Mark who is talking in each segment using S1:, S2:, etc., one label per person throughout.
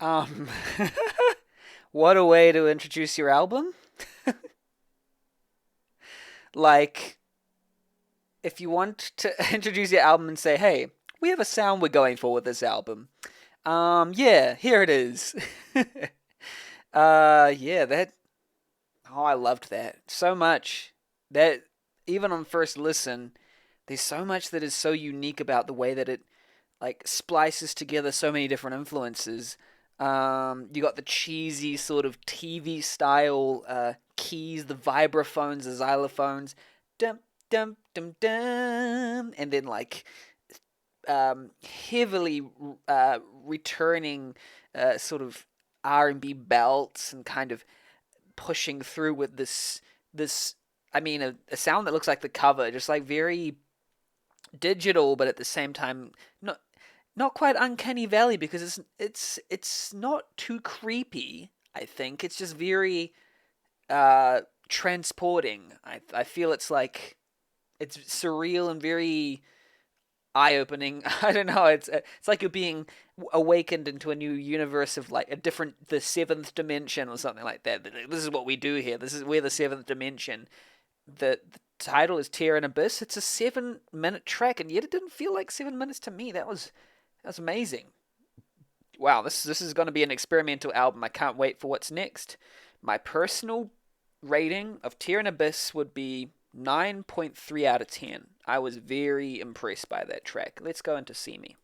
S1: Um, what a way to introduce your album. Like, if you want to introduce your album and say, hey, we have a sound we're going for with this album. Yeah, here it is. Yeah, that. Oh, I loved that so much. That even on first listen, there's so much that is so unique about the way that it like splices together so many different influences. You got the cheesy sort of TV style keys, the vibraphones, the xylophones, dum dum dum dum, and then like heavily returning sort of R&B belts and kind of pushing through with this. I mean, a sound that looks like the cover, just like very digital, but at the same time not quite uncanny valley because it's not too creepy. I think it's just very transporting. I feel it's like it's surreal and very eye opening. I don't know. It's like you're being awakened into a new universe of like a different the seventh dimension or something like that. This is what we do here. This is we're the seventh dimension. The title is Tear and Abyss. It's a 7 minute track, and yet it didn't feel like 7 minutes to me. That's amazing. Wow, this is going to be an experimental album. I can't wait for what's next. My personal rating of Tear and Abyss would be 9.3 out of 10. I was very impressed by that track. Let's go into See Me.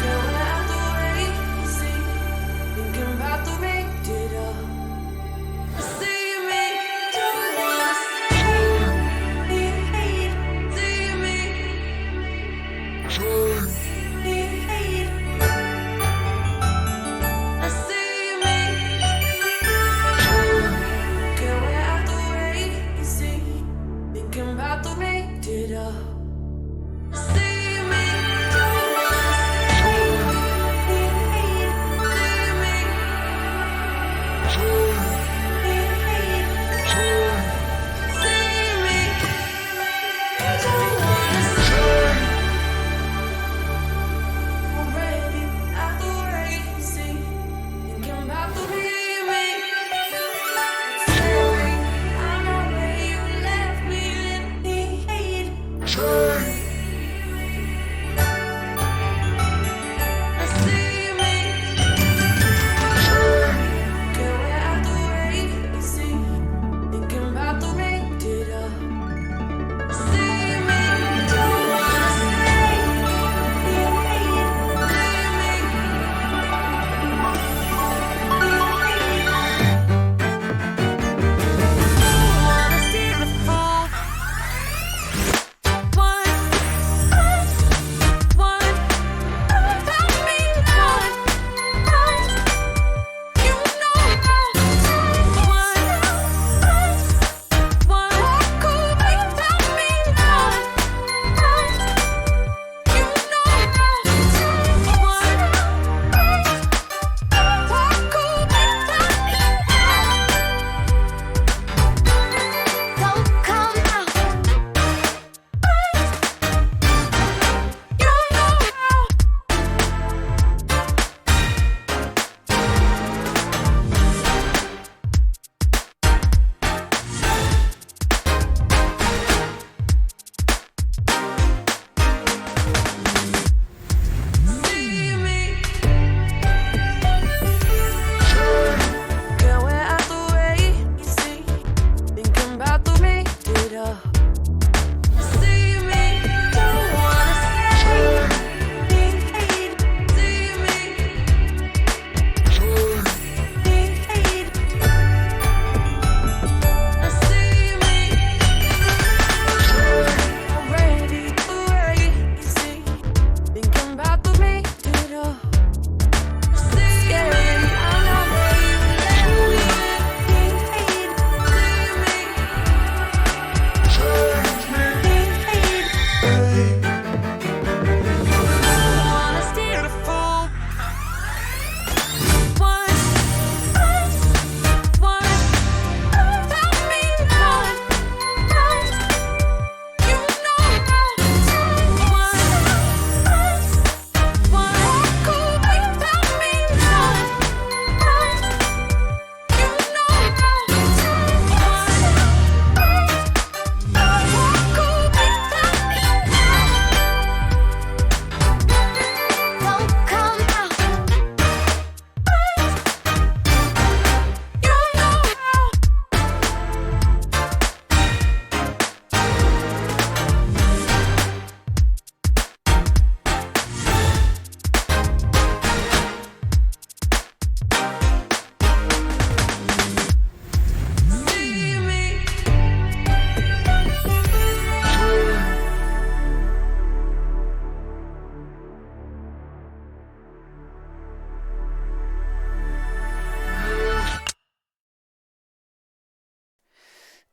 S2: Girl, when I have to wait, see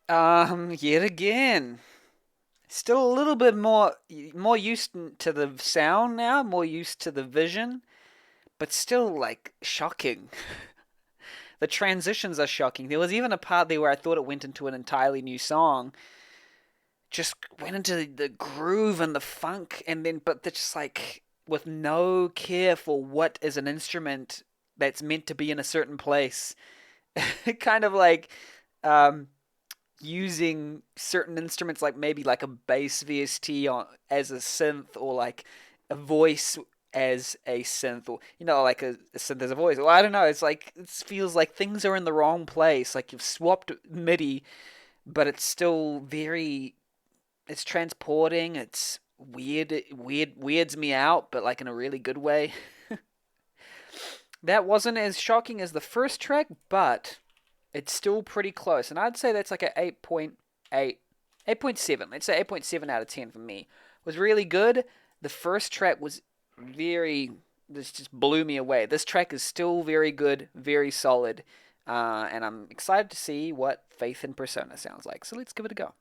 S1: Yet again, still a little bit more used to the sound now, more used to the vision, but still like shocking. The transitions are shocking. There was even a part there where I thought it went into an entirely new song, just went into the groove and the funk, and then but they're just like with no care for what is an instrument that's meant to be in a certain place. Kind of like um, using certain instruments, like maybe like a bass VST as a synth, or like a voice as a synth, or like a synth as a voice. Well, I don't know. It's like it feels like things are in the wrong place. Like you've swapped MIDI, but it's still very. It's transporting. It's weird. It weirds me out, but like in a really good way. That wasn't as shocking as the first track, but it's still pretty close. And I'd say that's like a 8.8, 8.7. Let's say 8.7 out of 10 for me. It was really good. The first track was very, this just blew me away. This track is still very good, very solid. And I'm excited to see what Faith in Persona sounds like. So let's give it a go.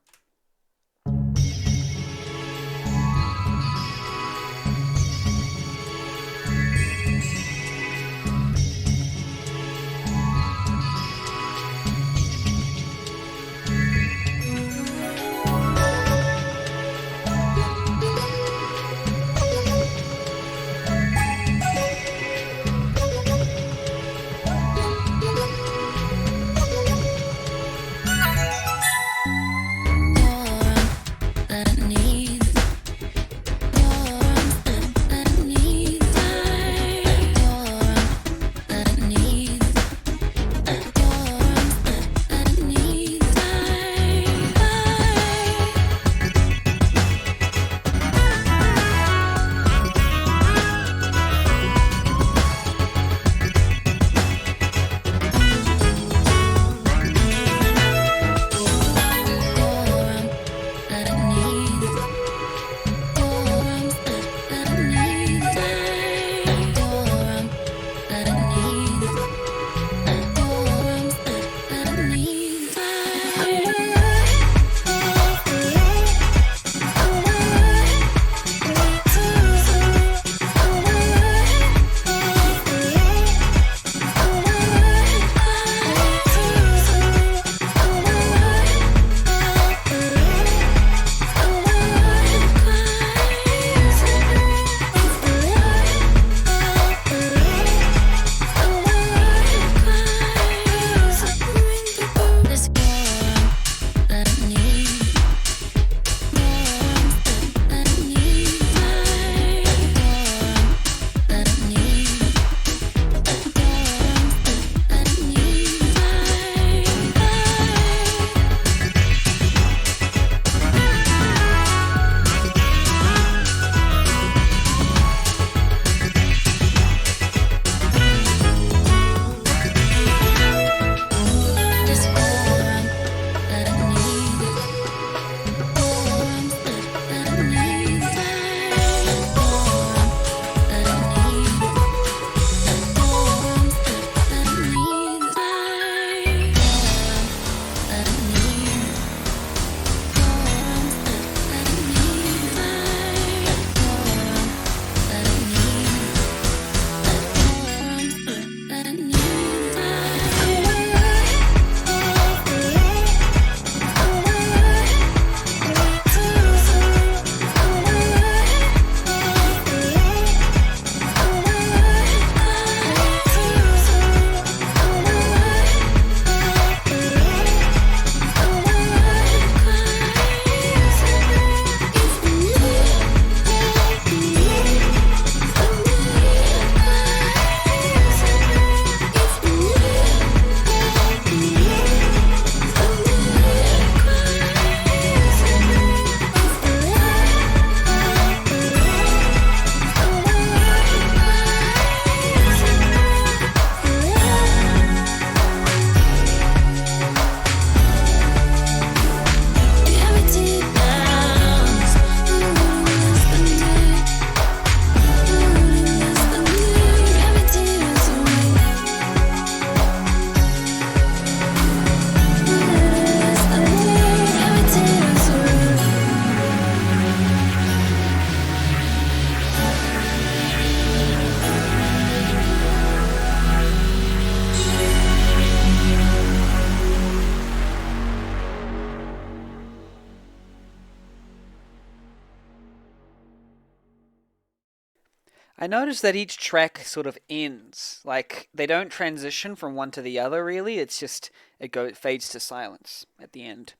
S1: I noticed that each track sort of ends. Like they don't transition from one to the other really. It's just it fades to silence at the end.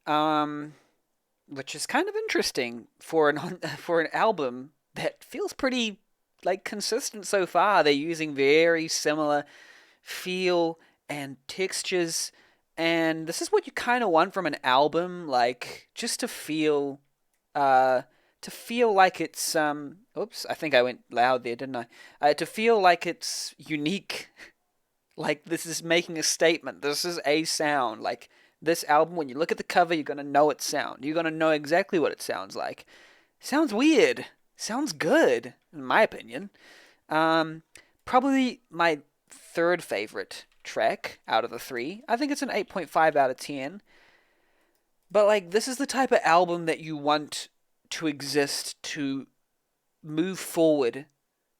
S1: Um, which is kind of interesting for an for an album that feels pretty like consistent so far. They're using very similar feel and textures, and this is what you kind of want from an album, like just uh to feel like it's oops, I think I went loud there, didn't I? To feel like it's unique, like this is making a statement. This is a sound. Like this album, when you look at the cover, you're gonna know its sound. You're gonna know exactly what it sounds like. Sounds weird. Sounds good, in my opinion. Um, Probably my third favorite track out of the three. I think it's an 8.5 out of 10. But like this is the type of album that you want to exist to move forward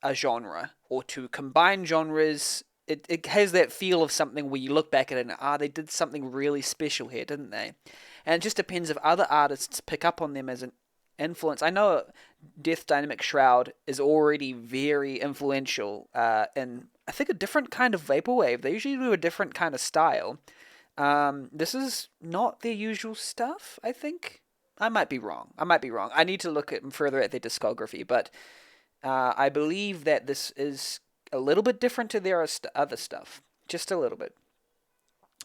S1: a genre or to combine genres. It has that feel of something where you look back at it and they did something really special here, didn't they? And it just depends if other artists pick up on them as an influence. I know Death Dynamic Shroud is already very influential in I think a different kind of vaporwave. They usually do a different kind of style. This is not their usual stuff, I think. I might be wrong. I might be wrong. I need to look further at their discography, but I believe that this is a little bit different to their other stuff, just a little bit.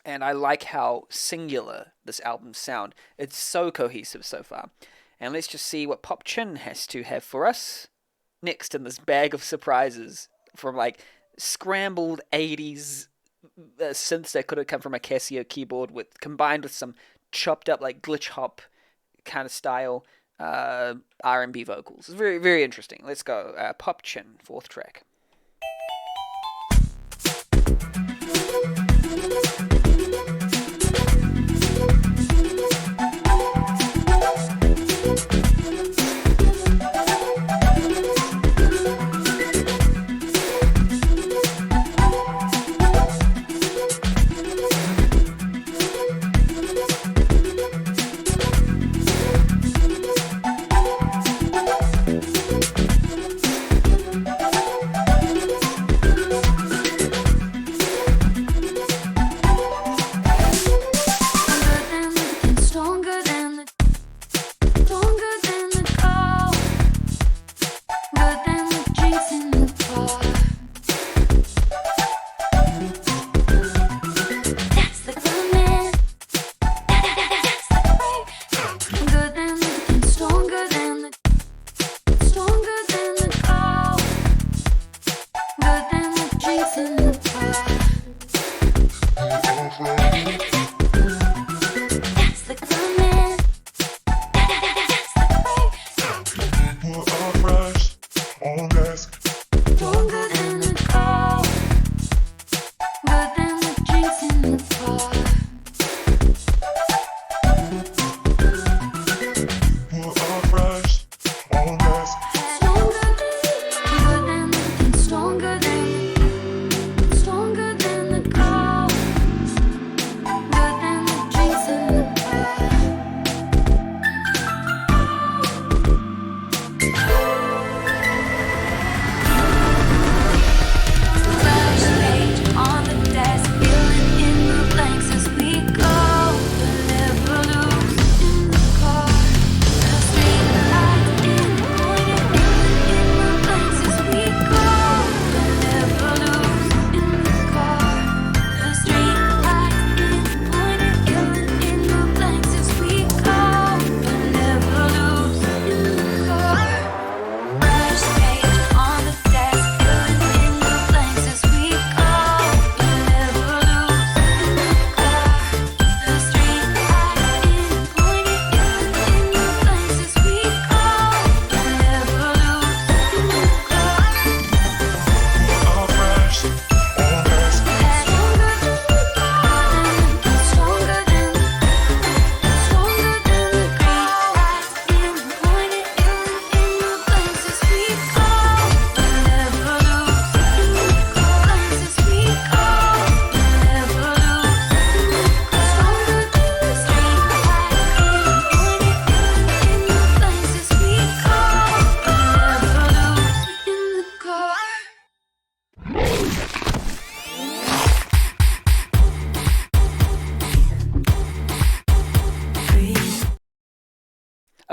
S1: And I like how singular this album sound. It's so cohesive so far. And let's just see what Pop Chin has to have for us next in this bag of surprises from like scrambled 80s synths that could have come from a Casio keyboard with combined with some chopped up like glitch hop kind of style R&B vocals. It's very, very interesting. Let's go. Pop Chin, fourth track.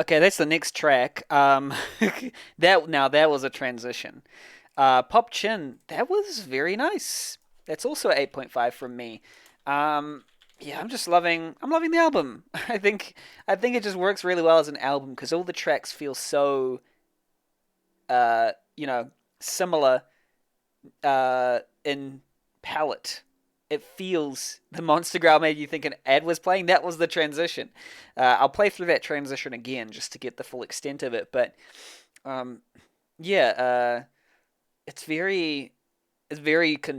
S1: Okay, that's the next track. That was a transition. Pop Chin, that was very nice. That's also 8.5 from me. Um, yeah, I'm loving the album. I think it just works really well as an album because all the tracks feel so, you know, similar in palette. It feels the Monster Growl made you think an ad was playing. That was the transition. I'll play through that transition again just to get the full extent of it. But um, yeah, it's very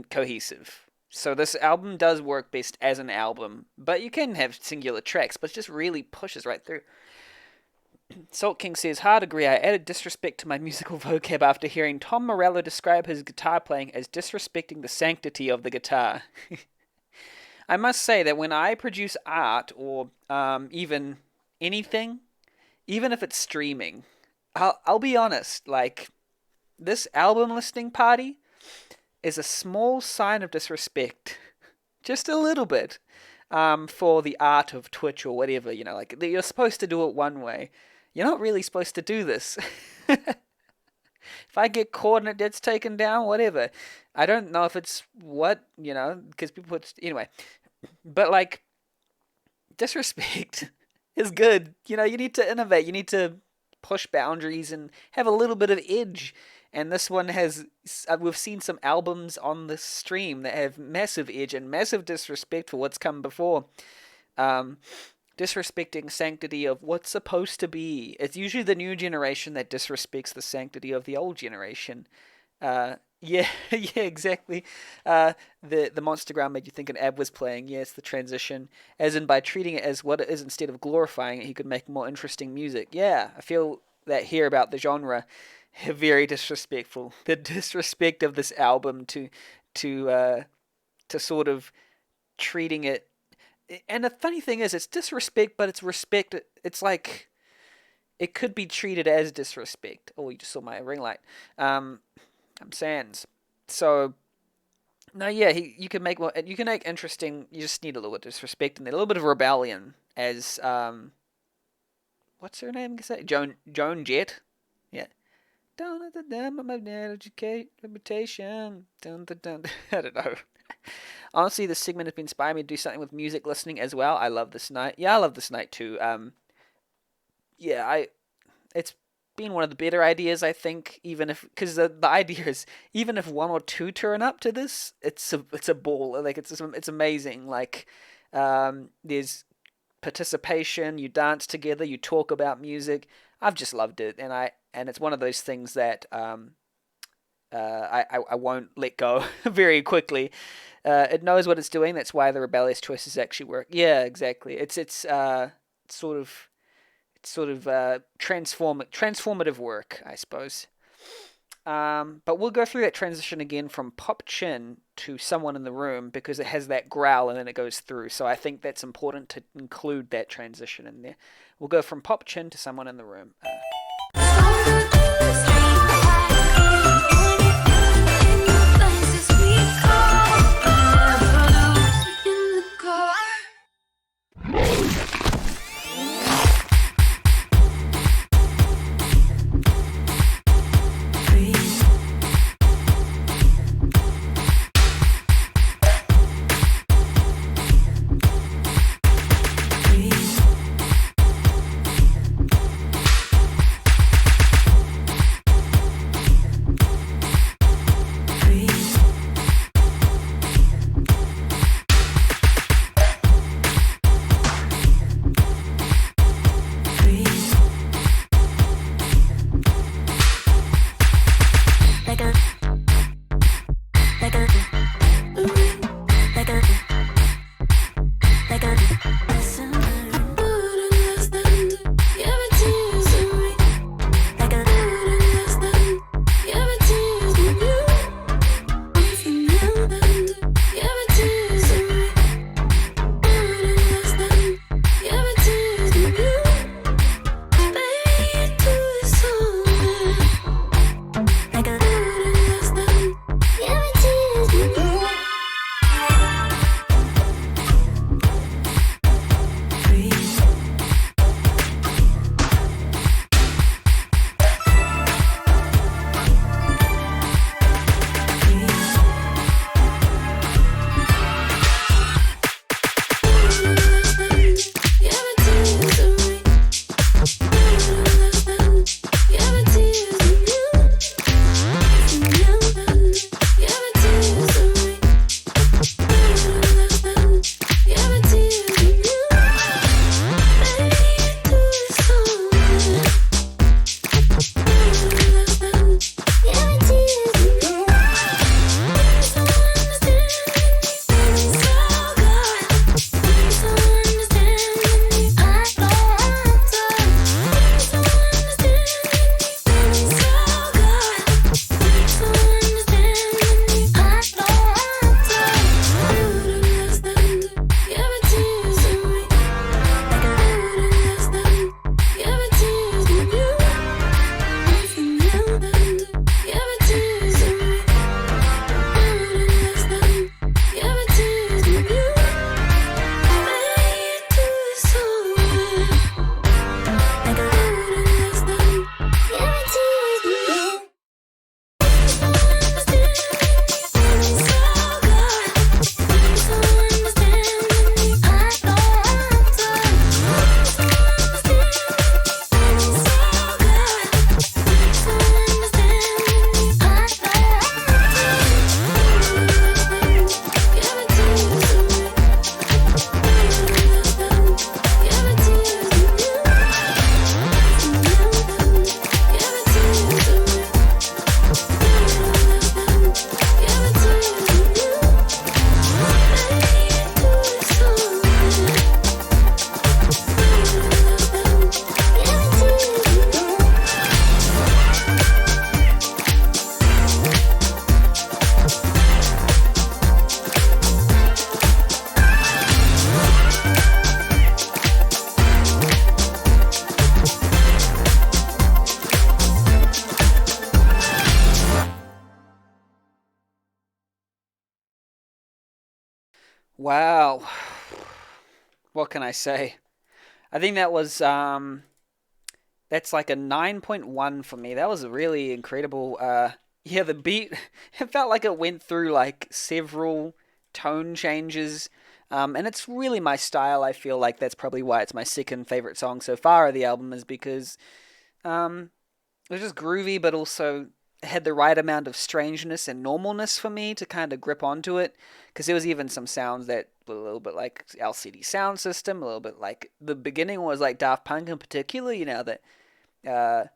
S1: cohesive. So this album does work best as an album, but you can have singular tracks, but it just really pushes right through. Salt King says, hard agree, I added disrespect to my musical vocab after hearing Tom Morello describe his guitar playing as disrespecting the sanctity of the guitar. I must say that when I produce art or even anything, even if it's streaming, I'll be honest, like this album listening party is a small sign of disrespect, just a little bit, for the art of Twitch or whatever. You know, like you're supposed to do it one way. You're not really supposed to do this. If I get caught and it gets taken down, whatever. I don't know if it's what, you know, because people put, anyway. But like, disrespect is good. You know, you need to innovate. You need to push boundaries and have a little bit of edge. And this one has, we've seen some albums on the stream that have massive edge and massive disrespect for what's come before. Um, Disrespecting sanctity of what's supposed to be. It's usually the new generation that disrespects the sanctity of the old generation. Yeah, yeah, exactly. The Monster Ground made you think an ab was playing. Yeah, it's the transition. As in, by treating it as what it is instead of glorifying it, he could make more interesting music. Yeah, I feel that here about the genre. Very disrespectful. The disrespect of this album to to sort of treating it. And the funny thing is, it's disrespect, but it's respect. It's like it could be treated as disrespect. Oh, you just saw my ring light. I'm Sans. So no, yeah, you can make you can make interesting. You just need a little bit of disrespect and a little bit of rebellion. As what's her name? Joan Jett. Yeah. Down at the dam of my educate reputation. Dun, dun, dun. I don't know. Honestly, this segment has been inspiring me to do something with music listening as well. I love this night. Yeah, I love this night too. Yeah, it's been one of the better ideas, I think. Even if, because the idea is, even if one or two turn up to this, it's a ball. Like it's amazing. Like, there's participation. You dance together. You talk about music. I've just loved it, and it's one of those things that I won't let go very quickly. It knows what it's doing. That's why the rebellious choices actually work. Yeah, exactly. It's sort of transformative work, I suppose. But we'll go through that transition again from Pop Chin to Someone in the Room because it has that growl and then it goes through. So I think that's important to include that transition in there. We'll go from Pop Chin to Someone in the Room. Wow. What can I say? I think that's like a 9.1 for me. That was a really incredible. Yeah, the beat, it felt like it went through like several tone changes. And it's really my style. I feel like that's probably why it's my second favorite song so far of the album, is because um, it was just groovy, but also had the right amount of strangeness and normalness for me to kind of grip onto it. Because there was even some sounds that were a little bit like LCD sound system, a little bit like the beginning was like Daft Punk in particular. That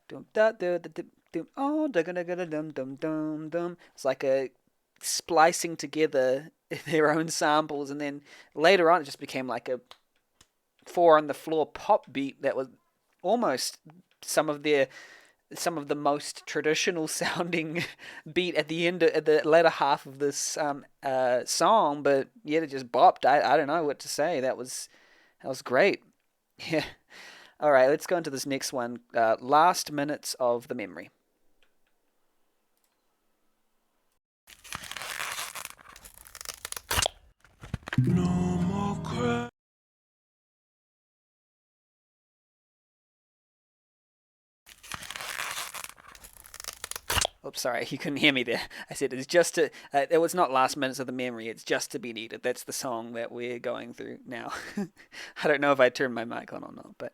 S1: dum da da da dum oh da da da da dum dum dum dum. It's like a splicing together their own samples, and then later on it just became like a four on the floor pop beat that was almost some of their some of the most traditional sounding beat at the end at the latter half of this song, but yet it just bopped. I don't know what to say. That was great. Yeah. All right, let's go into this next one. Last minutes of the memory. No more cry. Oops, sorry, you couldn't hear me there. I said it's just to. It was not last minutes of the memory. It's just to be needed. That's the song that we're going through now. I don't know if I turned my mic on or not, but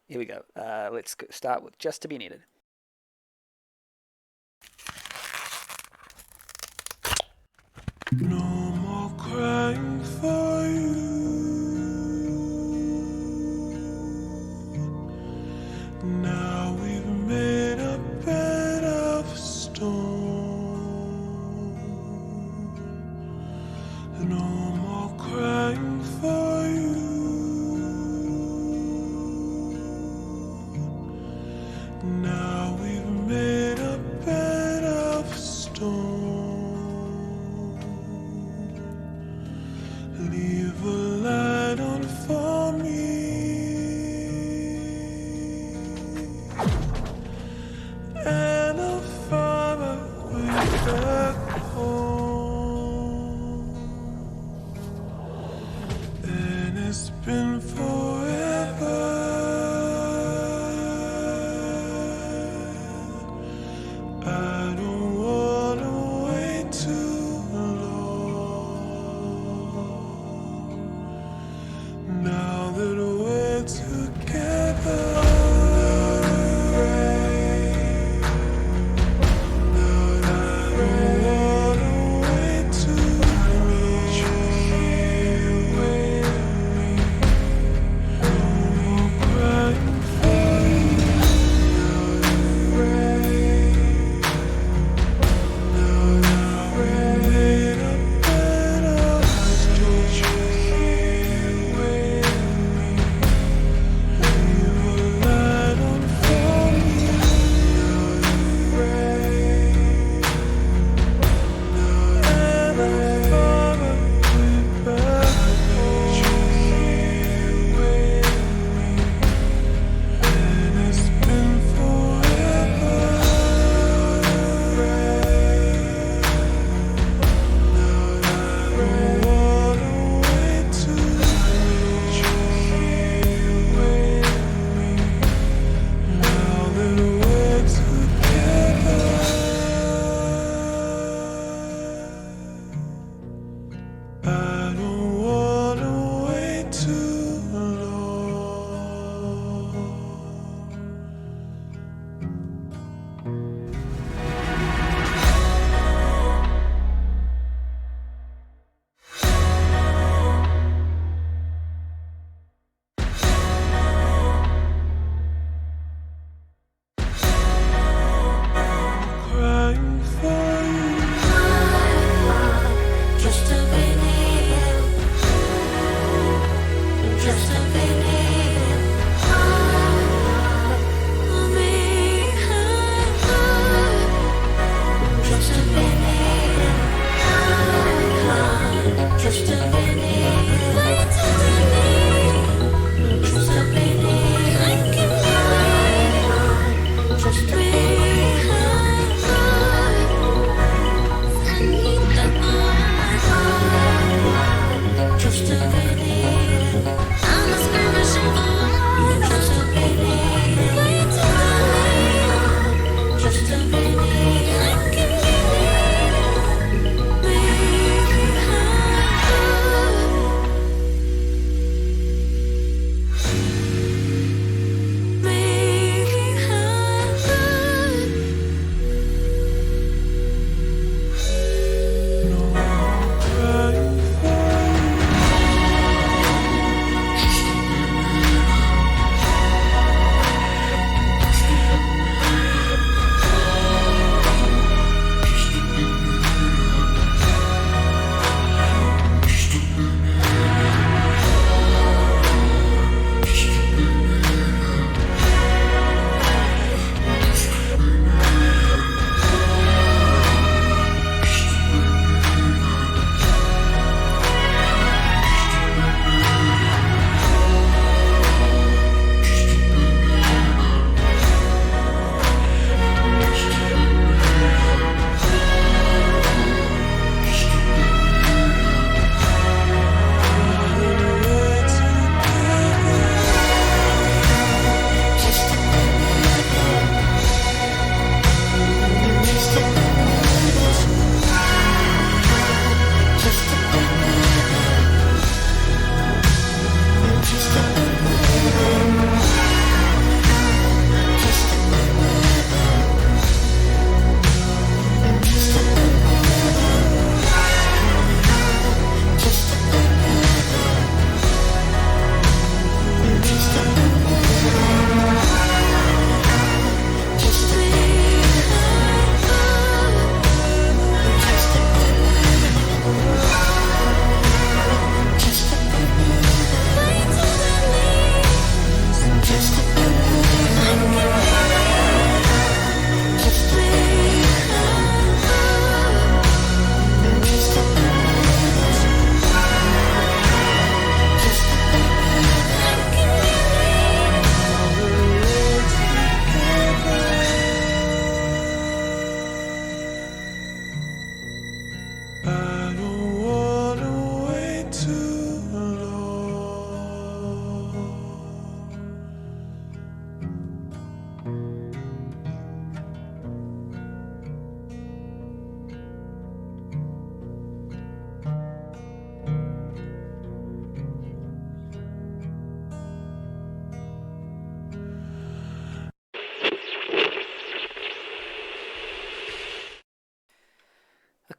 S1: here we go. Let's start with just to be needed. No more crying for you. Now we've made a bed of stone. No more crying for you. Now we've made a bed of stone. Leave a light on for me, and a fire way back home. And it's been forever. I don't wanna wait too long. Now that we're together, I don't wanna wait too long. No more crying for you. Made a bed of stone.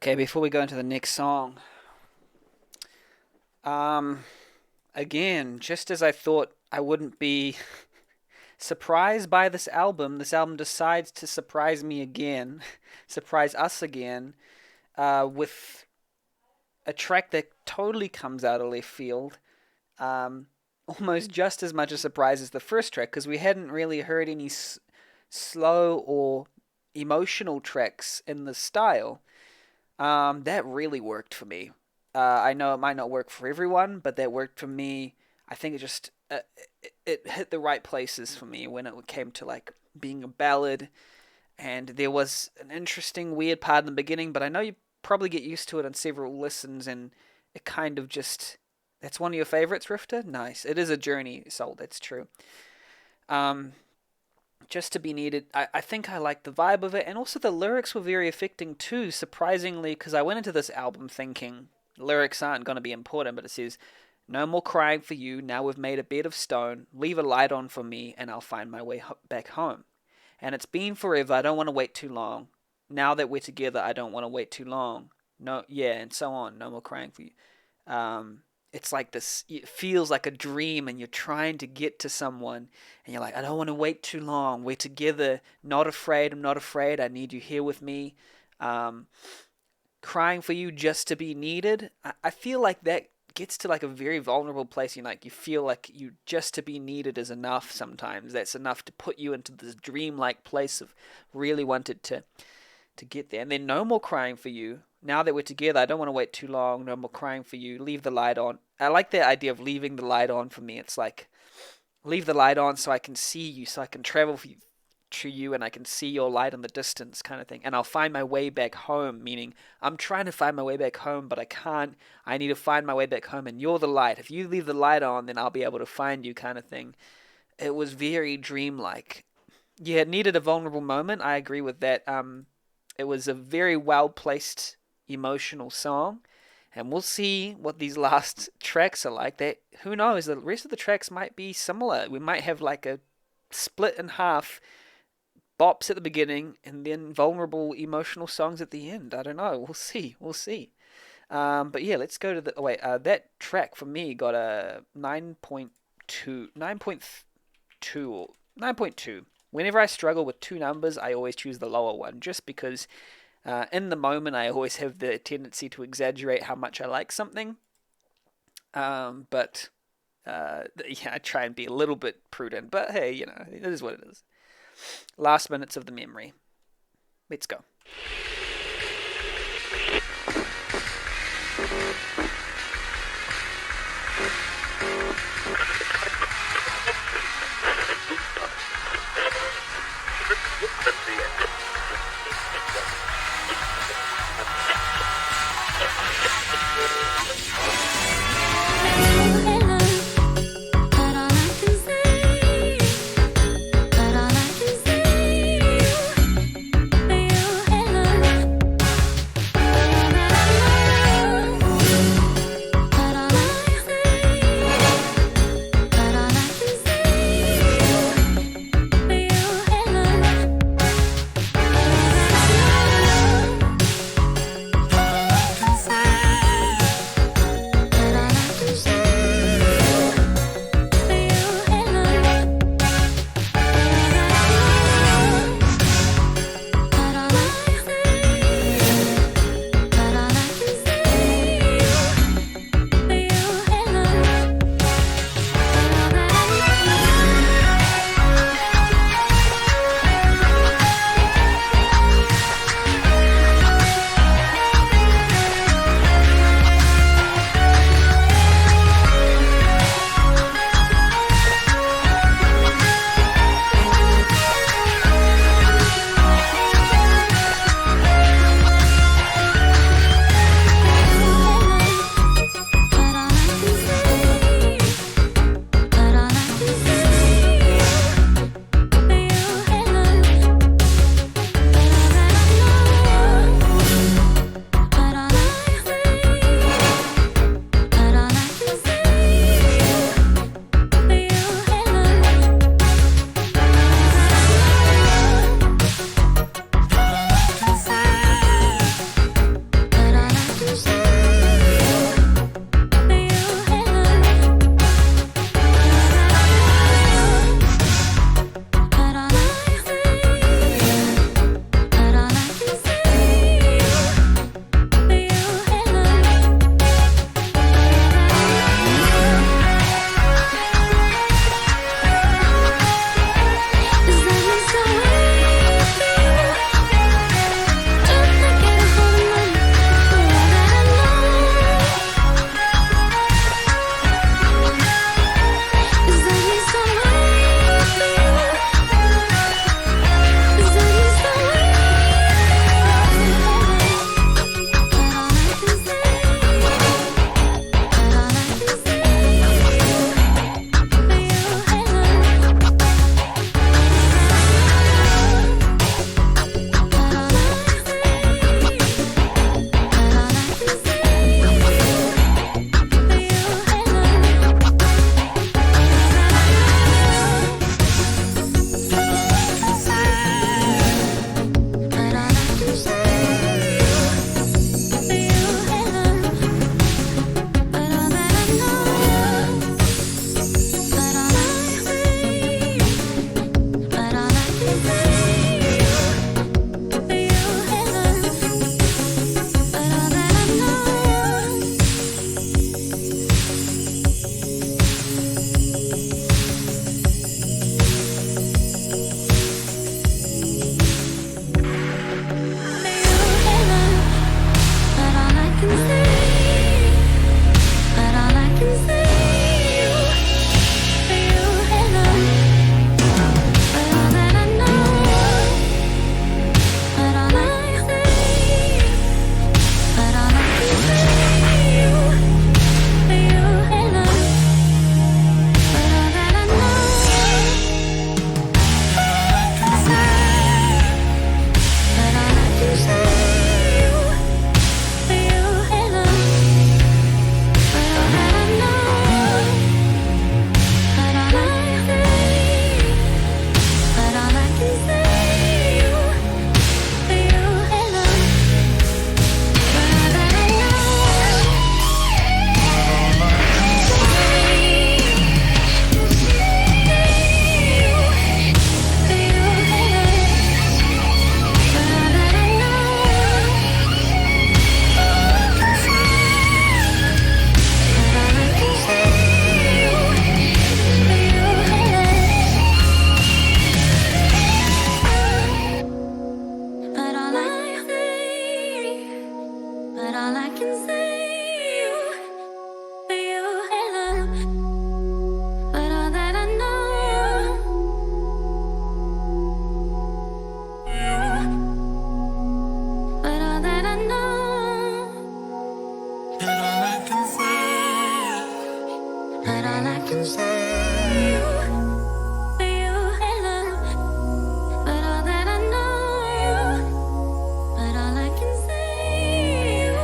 S1: Okay, before we go into the next song, um, again, just as I thought I wouldn't be surprised by this album decides to surprise me again, surprise us again, with a track that totally comes out of left field. Um, Almost just as much a surprise as the first track because we hadn't really heard any slow or emotional tracks in the style. That really worked for me. I know it might not work for everyone, but that worked for me. I think it hit the right places for me when it came to like being a ballad. And there was an interesting, weird part in the beginning, but I know you probably get used to it on several listens, and it kind of just. That's one of your favorites, Rifter? Nice. It is a journey, soul, that's true. Um, just to be needed. I think I like the vibe of it, and also the lyrics were very affecting too, surprisingly, because I went into this album thinking lyrics aren't going to be important, but it says, "No more crying for you, now we've made a bed of stone, leave a light on for me, and I'll find my way back home. And it's been forever, I don't want to wait too long. Now that we're together, I don't want to wait too long. No, yeah, and so on, no more crying for you." Um, it's like this, it feels like a dream, and you're trying to get to someone, and you're like, I don't want to wait too long. We're together, not afraid, I'm not afraid, I need you here with me. Um, Crying for you just to be needed. I feel like that gets to like a very vulnerable place. You feel like you just to be needed is enough sometimes. That's enough to put you into this dreamlike place of really wanted to get there. And then no more crying for you. Now that we're together, I don't want to wait too long. No more crying for you. Leave the light on. I like the idea of leaving the light on for me. It's like leave the light on so I can see you, so I can travel to you, and I can see your light in the distance, kind of thing. And I'll find my way back home, meaning I'm trying to find my way back home, but I can't. I need to find my way back home, and you're the light. If you leave the light on, then I'll be able to find you, kind of thing. It was very dreamlike. Yeah, it needed a vulnerable moment. I agree with that. It was a very well placed emotional song, and we'll see what these last tracks are like. That who knows? The rest of the tracks might be similar. We might have like a split in half, bops at the beginning, and then vulnerable emotional songs at the end. I don't know. We'll see. We'll see. But yeah, let's go to the. Oh wait, that track for me got a 9.2, 9.2, 9.2. Whenever I struggle with two numbers, I always choose the lower one, just because in the moment I always have the tendency to exaggerate how much I like something. But yeah, I try and be a little bit prudent. But hey, it is what it is. Last minutes of the memory. Let's go.
S2: can say for you, I love, but all that I know, but all I can say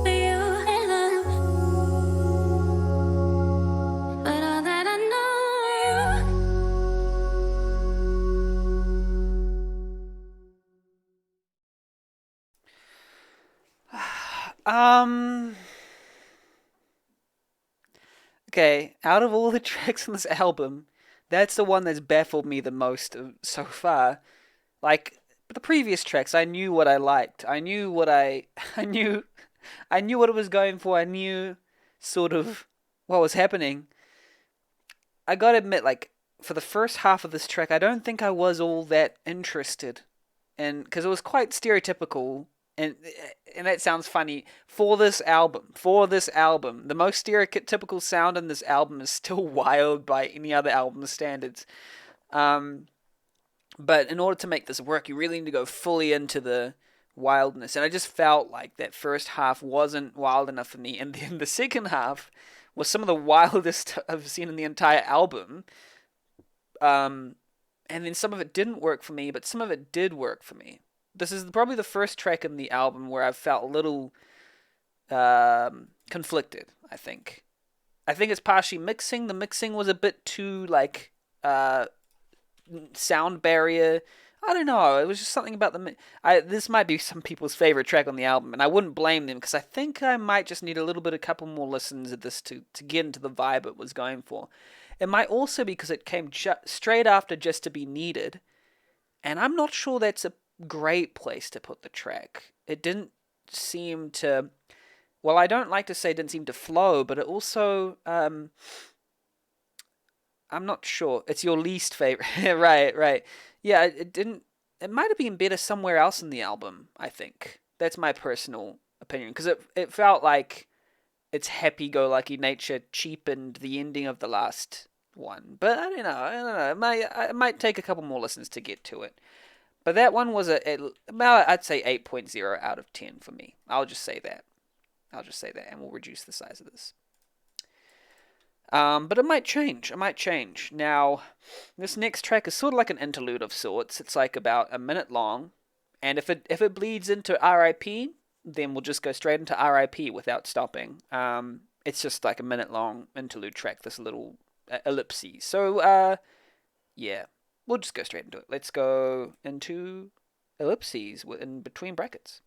S2: for you, I love, but all that I know.
S1: Um. Okay, out of all the tracks on this album, that's the one that's baffled me the most so far. Like the previous tracks, I knew what I liked. I knew what I, I knew, I knew what it was going for. I knew sort of what was happening. I gotta admit, like for the first half of this track, I don't think I was all that interested, and because it was quite stereotypical, and and that sounds funny for this album. For this album, the most stereotypical sound in this album is still wild by any other album standards. Um, but in order to make this work, you really need to go fully into the wildness, and I just felt like that first half wasn't wild enough for me, and then the second half was some of the wildest I've seen in the entire album. Um, and then some of it didn't work for me, but some of it did work for me. This is probably the first track in the album where I've felt a little conflicted. I think it's partially mixing. The mixing was a bit too like uh, sound barrier. I don't know. It was just something about the. This might be some people's favorite track on the album, and I wouldn't blame them because I think I might just need a little bit, a couple more listens of this to get into the vibe it was going for. It might also be because it came straight after Just to Be Needed, and I'm not sure that's a great place to put the track. It didn't seem to. Well, I don't like to say it didn't seem to flow, but it also. I'm not sure. It's your least favorite. Right, right. Yeah, it didn't. It might have been better somewhere else in the album, I think. That's my personal opinion. Because it felt like its happy go lucky nature cheapened the ending of the last one. But I don't know. I don't know. It might take a couple more listens to get to it. But that one was well, I'd say 8.0 out of 10 for me. I'll just say that. I'll just say that, and we'll reduce the size of this. But it might change. It might change. Now, this next track is sort of like an interlude of sorts. It's like about a minute long, and if it bleeds into R.I.P., then we'll just go straight into R.I.P. without stopping. It's just like a minute long interlude track. This little ellipses. So, yeah, we'll just go straight into it. Let's go into ellipses in between brackets.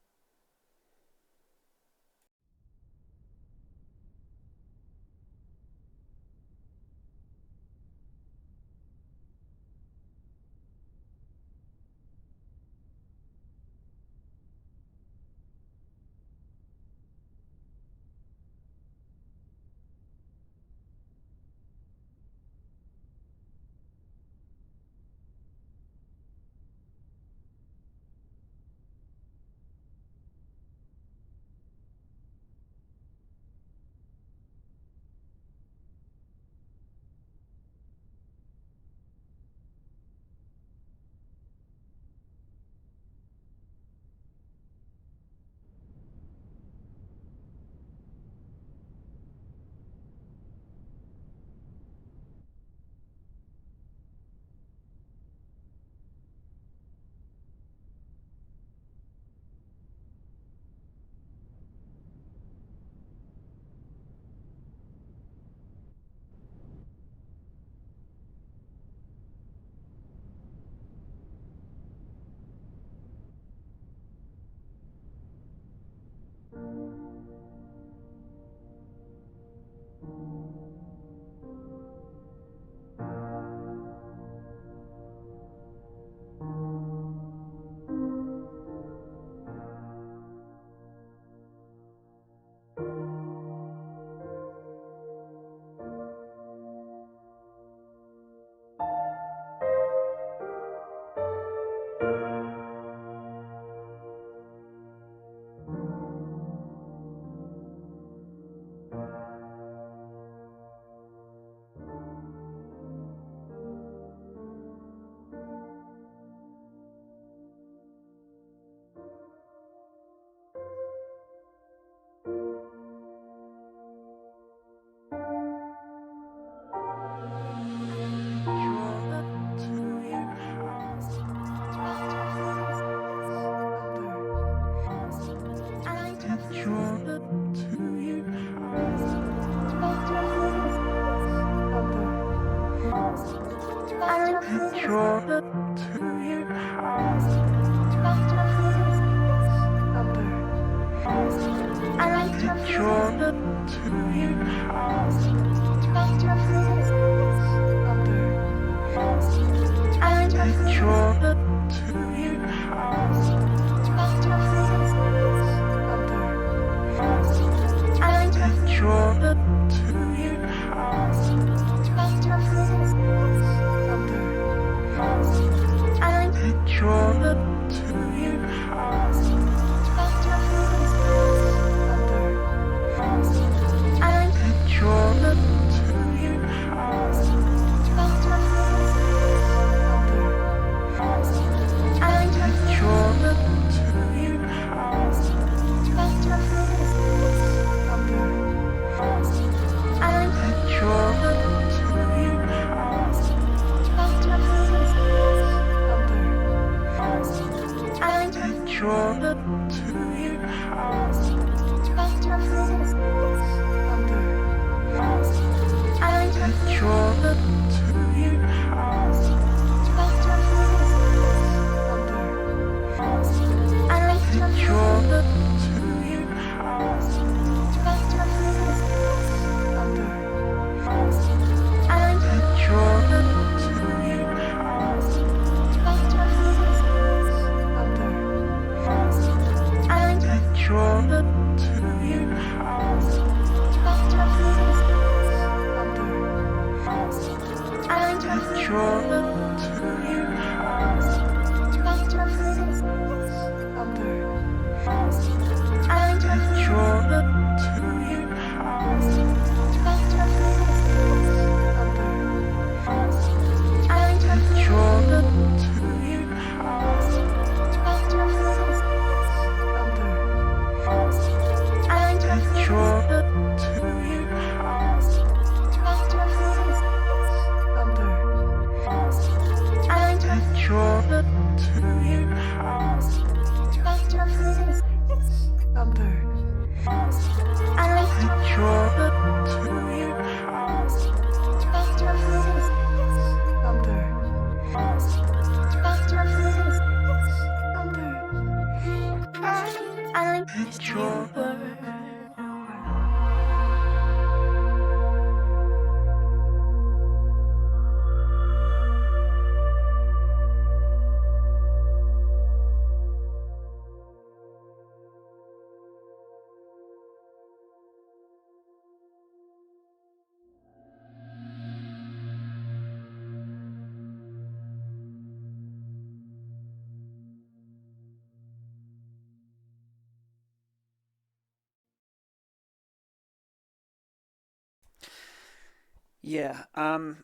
S1: Yeah, I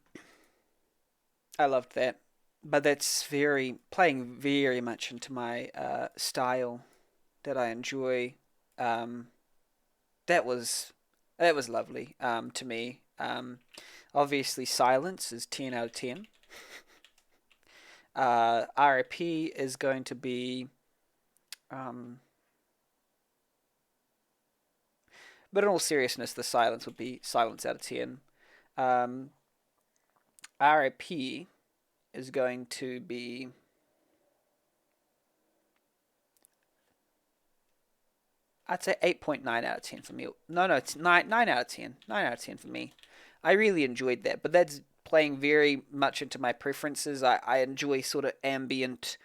S1: loved that, but that's very playing very much into my style that I enjoy. Um, that was that was lovely to me. Obviously, Silence is 10 out of 10. RIP is going to be, um, but in all seriousness, the Silence would be Silence out of 10. Um, RIP is going to be, I'd say 8.9 out of 10 for me. No, no, it's 9 out of 10. 9 out of 10 for me. I really enjoyed that, but that's playing very much into my preferences. I enjoy sort of ambient,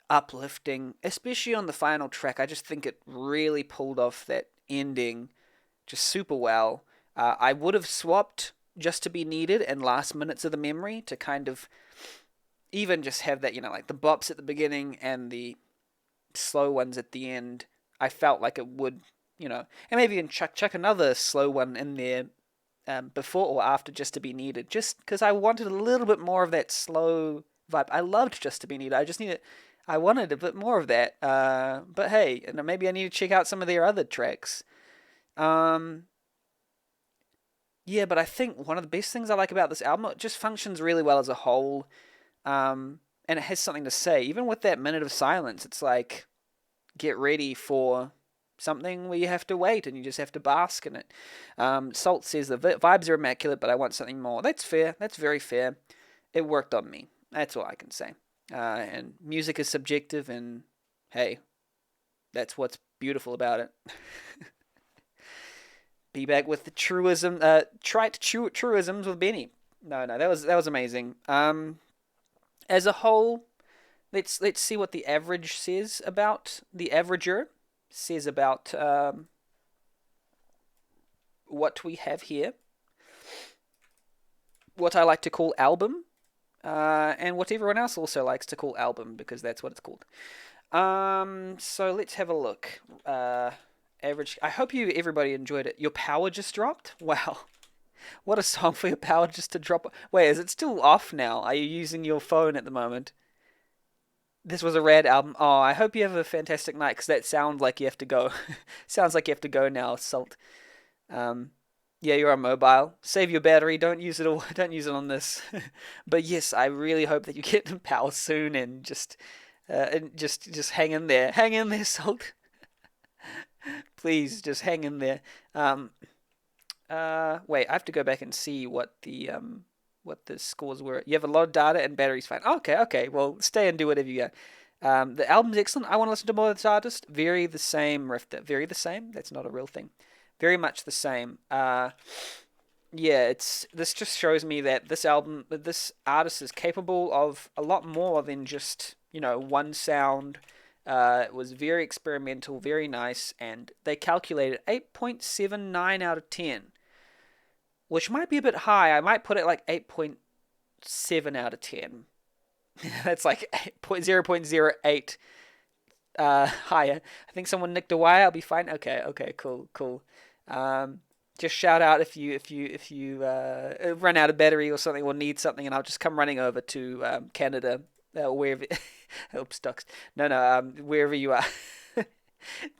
S1: uplifting, especially on the final track. I just think it really pulled off that ending just super well. I would have swapped Just to Be Needed and Last Minutes of the Memory to kind of even just have that, like the bops at the beginning and the slow ones at the end. I felt like it would, and maybe even chuck another slow one in there before or after Just to Be Needed, just because I wanted a little bit more of that slow vibe. I loved Just to Be Needed. I just needed, I wanted a bit more of that. But hey, maybe I need to check out some of their other tracks. Um, yeah, but I think one of the best things I like about this album, it just functions really well as a whole, and it has something to say. Even with that minute of silence, it's like get ready for something where you have to wait and you just have to bask in it. Salt says the vibes are immaculate, but I want something more. That's fair. That's very fair. It worked on me. That's all I can say. And music is subjective, and hey, that's what's beautiful about it. Be back with the truisms with Benny. No, no, that was amazing. As a whole, let's see what the average says about the averager says about what we have here, what I like to call album, and what everyone else also likes to call album because that's what it's called. So let's have a look. Average. I hope everybody enjoyed it. Your power just dropped. Wow, what a song for your power just to drop. Wait, is it still off now? Are you using your phone at the moment? This was a rad album. Oh, I hope you have a fantastic night because that sounds like you have to go. Sounds like you have to go now, Salt. Um, yeah, you're on mobile. Save your battery. Don't use it all. Don't use it on this. But yes, I really hope that you get power soon and just hang in there. Hang in there, Salt. Please, just hang in there. Um, Wait, I have to go back and see what the scores were. You have a lot of data and battery's fine. Okay, okay. Well, stay and do whatever you got. The album's excellent. I want to listen to more of this artist. Very the same, Rifter. Very the same. That's not a real thing. Very much the same. Yeah, it's this just shows me that this artist is capable of a lot more than just one sound. It was very experimental, very nice, and they calculated 8.79 out of 10, which might be a bit high. I might put it like 8.7 out of 10. That's like 0.08 higher. I think someone nicked a wire. I'll be fine. Okay, okay, cool, cool. Um, just shout out if you run out of battery or something or need something, and I'll just come running over to Canada, wherever. Oops, ducks. No, no, wherever you are.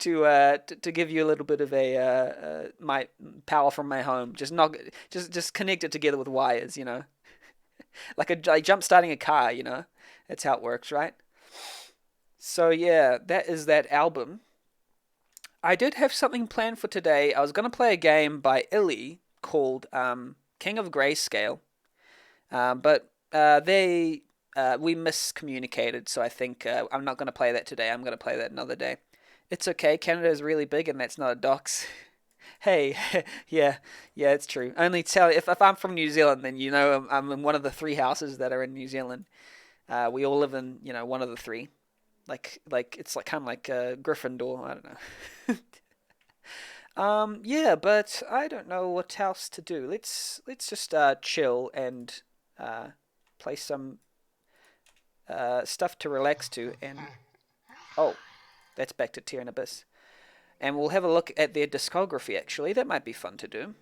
S1: To give you a little bit of a my power from my home. Just connect it together with wires, like jump starting a car. That's how it works, right? So yeah, that is that album. I did have something planned for today. I was gonna play a game by Illy called King of Grayscale, but they we miscommunicated, so I think I'm not gonna play that today. I'm gonna play that another day. It's okay. Canada is really big, and that's not a dox. Hey, yeah, yeah, it's true. Only tell if I'm from New Zealand, then I'm in one of the three houses that are in New Zealand. We all live in one of the three. Like it's like kind of like Gryffindor. I don't know. Yeah, but I don't know what else to do. Let's just chill and uh, play some stuff to relax to. And oh, that's back to Tier and Abyss. And we'll have a look at their discography. Actually, that might be fun to do.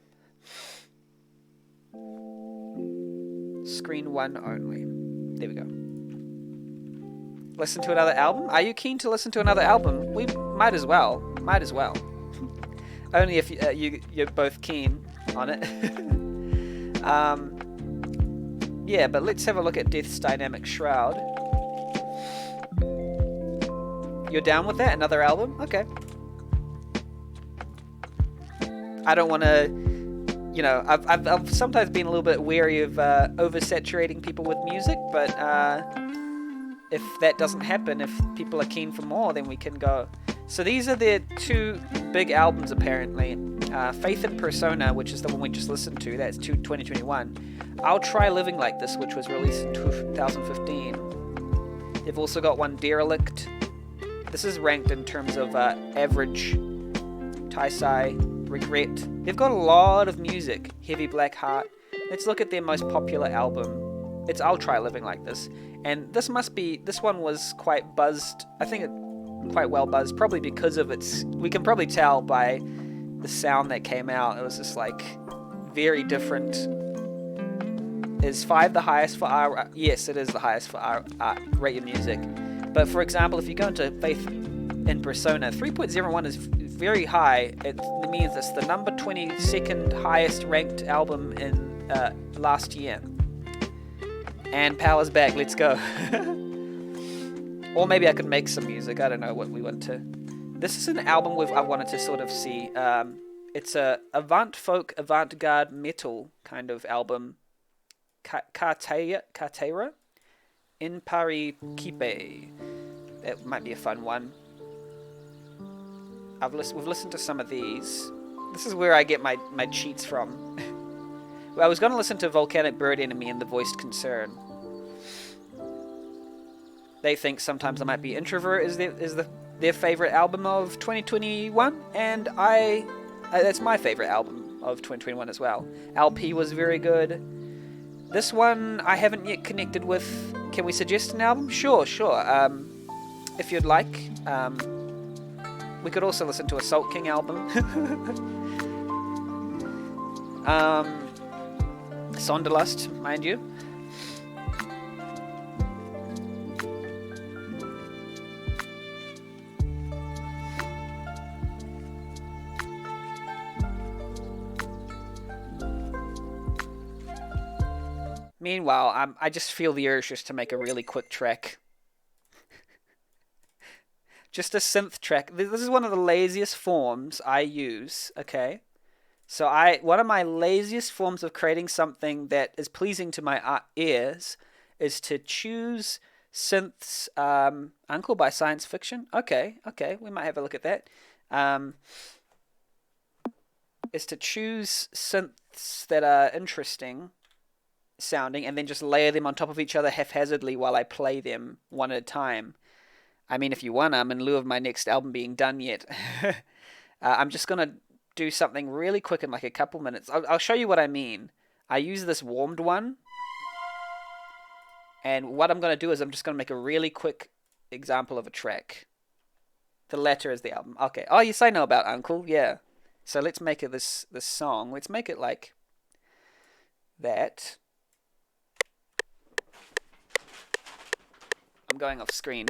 S1: Screen one only. There we go. Listen to another album? Are you keen to listen to another album? We might as well. Might as well. Only if you're both keen on it. Yeah, but let's have a look at Death's Dynamic Shroud. You're down with that? Another album? Okay. I don't want to, I've sometimes been a little bit wary of oversaturating people with music, but if that doesn't happen, if people are keen for more, then we can go. So these are their two big albums, apparently. Faith and Persona, which is the one we just listened to, that's 2021. I'll Try Living Like This, which was released in 2015. They've also got one, Derelict. This is ranked in terms of average. Taisai, Regret. They've got a lot of music. Heavy Black Heart. Let's look at their most popular album. It's I'll Try Living Like This. And this one was quite buzzed. I think quite well buzzed, probably because of we can probably tell by the sound that came out. It was just like very different. Is 5 the highest for our? Yes, it is the highest for our rate your music. But for example, if you go into Faith in Persona, 3.01 is very high. It means it's the number 22nd highest ranked album in last year. And Power's back. Let's go. Or maybe I could make some music. I don't know what we want to. This is an album I wanted to sort of see. It's a avant folk, avant-garde metal kind of album. Katera. In Pari Kipe. That might be a fun one. We've listened to some of these. This is where I get my cheats from. Well, I was going to listen to Volcanic Bird Enemy and The Voiced Concern. They think sometimes I might be Introvert is their favorite album of 2021, and that's my favorite album of 2021 as well. LP was very good. This one I haven't yet connected with. Can we suggest an album? Sure. If you'd like. We could also listen to a Salt King album. Sonderlust, mind you. Meanwhile, I just feel the urge just to make a really quick track. Just a synth track. This is one of the laziest forms I use, okay? So one of my laziest forms of creating something that is pleasing to my ears is to choose synths. Uncle by Science Fiction. Okay, we might have a look at that. Is to choose synths that are interesting sounding and then just layer them on top of each other haphazardly while I play them one at a time. I mean, if you want, I'm in lieu of my next album being done yet. I'm just going to do something really quick in like a couple minutes. I'll show you what I mean. I use this warmed one. And what I'm going to do is I'm just going to make a really quick example of a track. The latter is the album. Okay. Oh, yes, I know about Uncle. Yeah. So let's make it this song. Let's make it like that. I'm going off screen.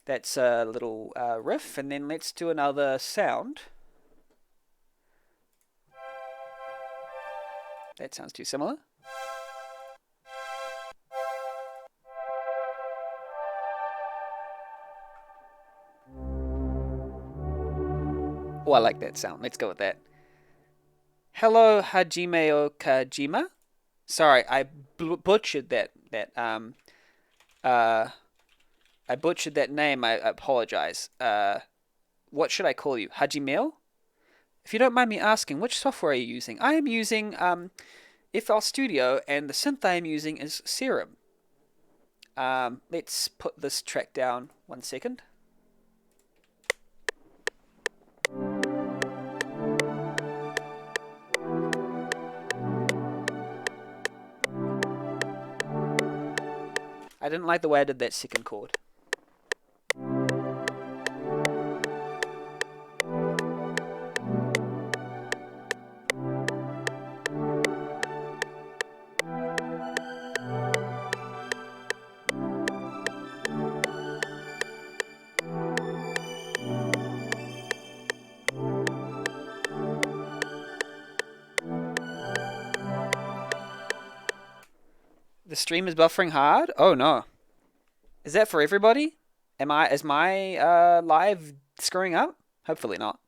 S1: That's a little riff, and then let's do another sound. That sounds too similar. Oh, I like that sound. Let's go with that. Hello, Hajime Okajima. Sorry, I butchered that. I butchered that name. I apologize. What should I call you? Hajimeo? If you don't mind me asking, which software are you using? I am using FL Studio, and the synth I am using is Serum. Let's put this track down 1 second. I didn't like the way I did that second chord. The stream is buffering hard? Oh no. Is that for everybody? Is my live screwing up? Hopefully not.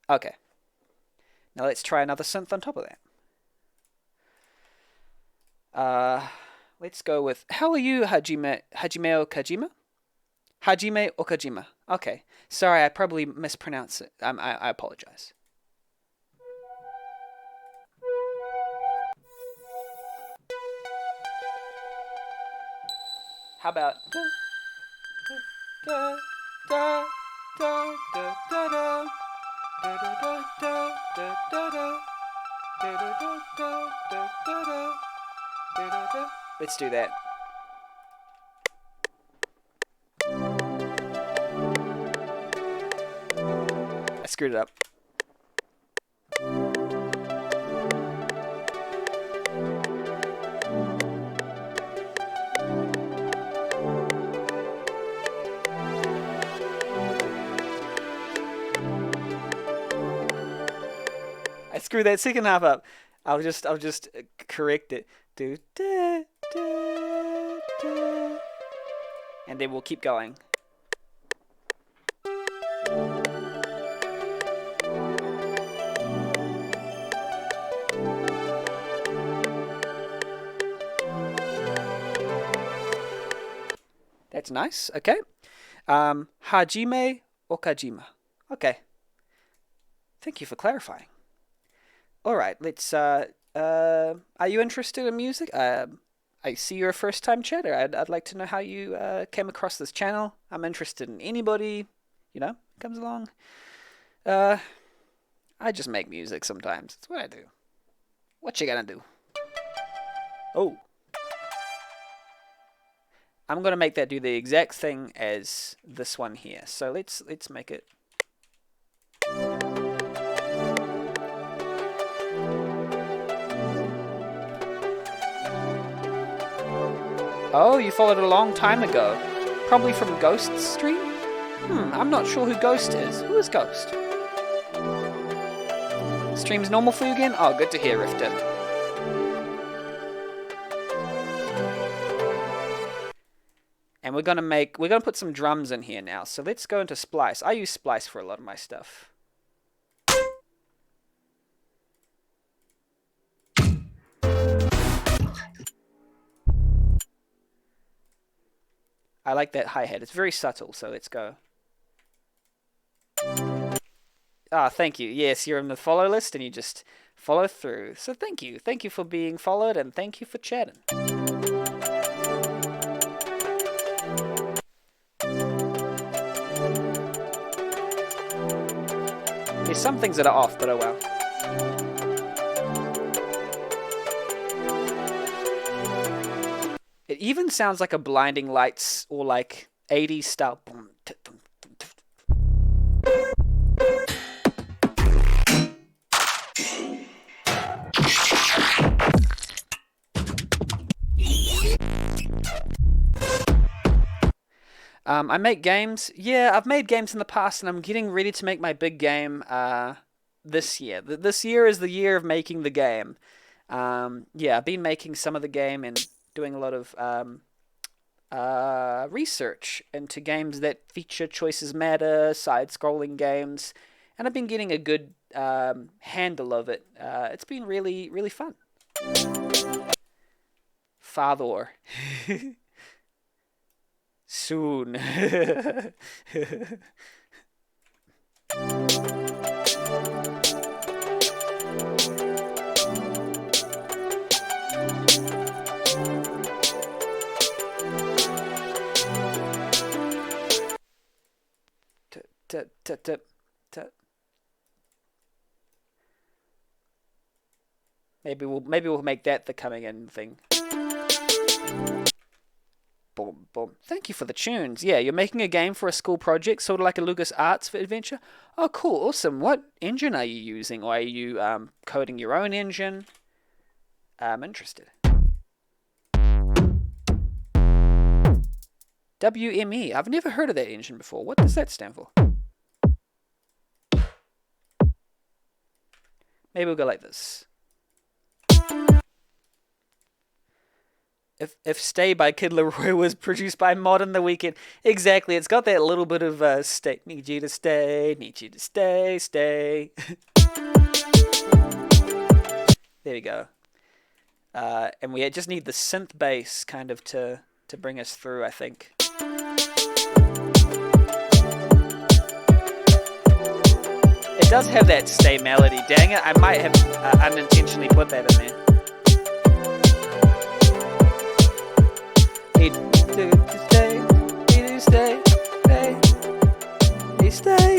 S1: Okay. Now let's try another synth on top of that. Let's go with, how are you, Hajime Okajima? Hajime Okajima. Okay. Sorry, I probably mispronounced it. I apologize. How about let's do that. I screwed it up. screw that second half up. I'll just correct it. Do da da da, and then we'll keep going. That's nice. Okay. Hajime Okajima. Okay. Thank you for clarifying. All right. Let's. Are you interested in music? I see you're a first-time chatter. I'd like to know how you came across this channel. I'm interested in anybody, comes along. Uh, I just make music sometimes. That's what I do. What you gonna do? Oh, I'm gonna make that do the exact thing as this one here. So let's make it. Oh, you followed a long time ago. Probably from Ghost's stream? I'm not sure who Ghost is. Who is Ghost? Stream's normal for you again? Oh, good to hear, Rifter. And we're gonna put some drums in here now. So let's go into Splice. I use Splice for a lot of my stuff. I like that hi-hat. It's very subtle, so let's go. Ah, thank you. Yes, you're on the follow list and you just follow through. So thank you. Thank you for being followed and thank you for chatting. There's some things that are off, but oh well. It even sounds like a Blinding Lights or like 80s style. I make games. Yeah, I've made games in the past, and I'm getting ready to make my big game this year. This year is the year of making the game. Yeah, I've been making some of the game and doing a lot of research into games that feature choices matter, side-scrolling games, and I've been getting a good handle of it. It's been really, really fun. Father. Soon. Maybe we'll make that the coming in thing. Boom, boom. Thank you for the tunes. Yeah, you're making a game for a school project, sort of like a Lucas Arts for adventure. Oh, cool, awesome. What engine are you using, or are you coding your own engine? I'm interested. WME. I've never heard of that engine before. What does that stand for? Maybe we'll go like this. If Stay by Kid Laroi was produced by Mod in the Weekend, exactly, it's got that little bit of stay, need you to stay, stay. There we go. And we just need the synth bass kind of to bring us through, I think. It does have that stay melody. Dang it, I might have unintentionally put that in there.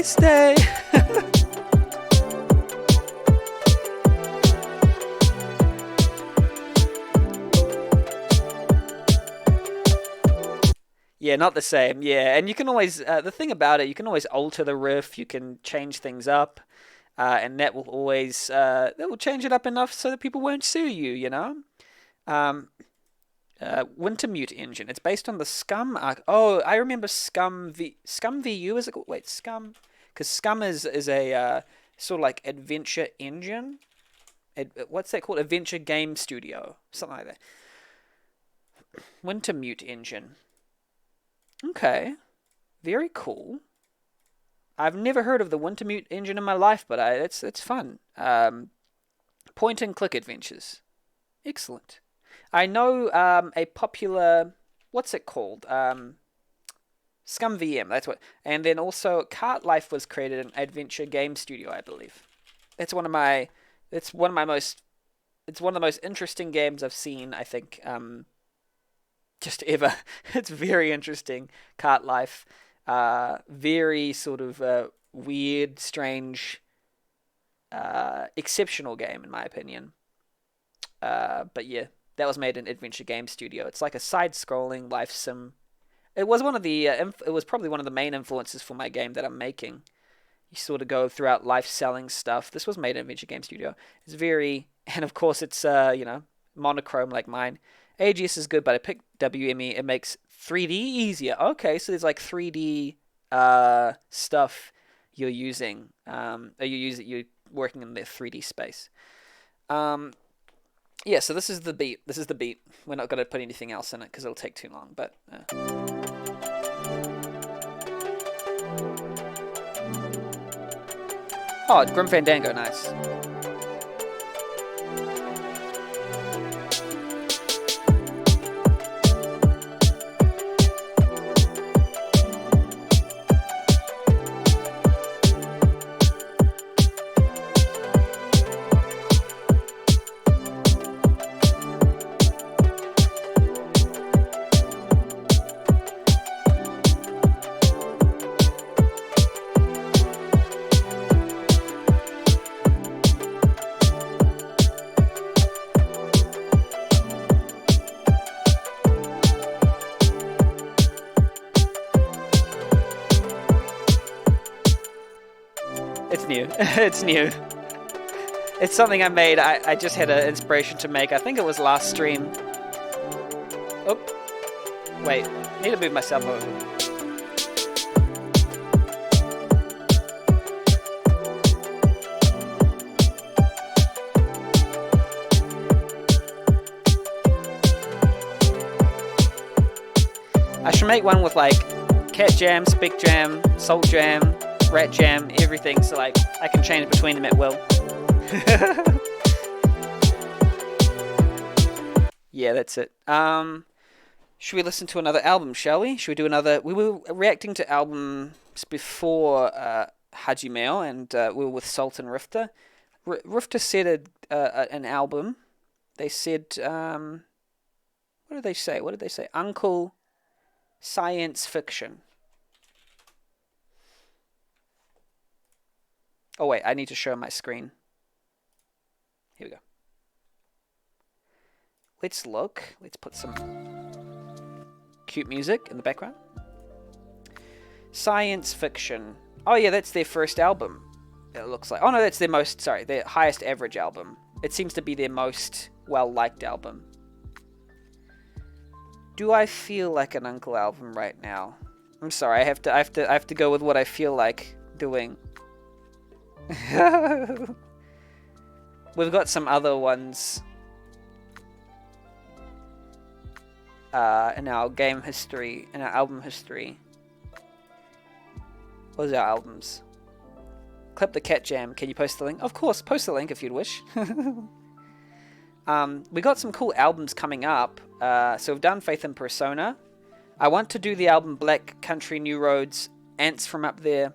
S1: Stay. Yeah, not the same. Yeah, and you can always the thing about it, you can always alter the riff. You can change things up, and that will always that will change it up enough so that people won't sue you. Wintermute engine. It's based on the Scum arc. Oh, I remember Scum VU. Is it called? Wait, Scum? Because Scum is a sort of like adventure engine. what's that called? Adventure Game Studio, something like that. Wintermute engine. Okay, very cool. I've never heard of the Wintermute engine in my life, but it's fun. Point and click adventures. Excellent. I know a popular, what's it called? Scum VM. That's what. And then also Cart Life was created in Adventure Game Studio, I believe. It's one of my. It's one of my most. It's one of the most interesting games I've seen. I think. Just ever. It's very interesting. Cart Life. Very sort of weird, strange, exceptional game in my opinion. But yeah, that was made in Adventure Game Studio. It's like a side-scrolling life sim. It was one of the. It was probably one of the main influences for my game that I'm making. You sort of go throughout life selling stuff. This was made in Adventure Game Studio. It's very, and of course it's monochrome like mine. AGS is good, but I picked WME. It makes 3D easier. Okay, so there's like 3D stuff you're using. You're working in the 3D space. Yeah, so this is the beat. This is the beat. We're not going to put anything else in it because it'll take too long. But oh, Grim Fandango, nice. It's new. It's new. It's something I made. I just had an inspiration to make. I think it was last stream. Oh, wait. Need to move myself over. I should make one with like cat jam, spec jam, salt jam, rat jam, everything, so like I can change between them at will. Yeah, that's it. Should we listen to another album, shall we? Should we do another? We were reacting to albums before Hajimeo, and we were with Salt and Rifter. Rifter said an album. They said, what did they say? What did they say? Uncle Science Fiction. Oh wait, I need to show my screen. Here we go. Let's look. Let's put some cute music in the background. Science Fiction. Oh yeah, that's their first album. It looks like. Oh no, that's their highest average album. It seems to be their most well-liked album. Do I feel like an Uncle album right now? I'm sorry, I have to go with what I feel like doing. We've got some other ones in our game history, in our album history. What are our albums? Clip the Cat Jam. Can you post the link? Of course, post the link if you'd wish. We got some cool albums coming up. So we've done Faith and Persona. I want to do the album Black Country New Roads, Ants from Up There.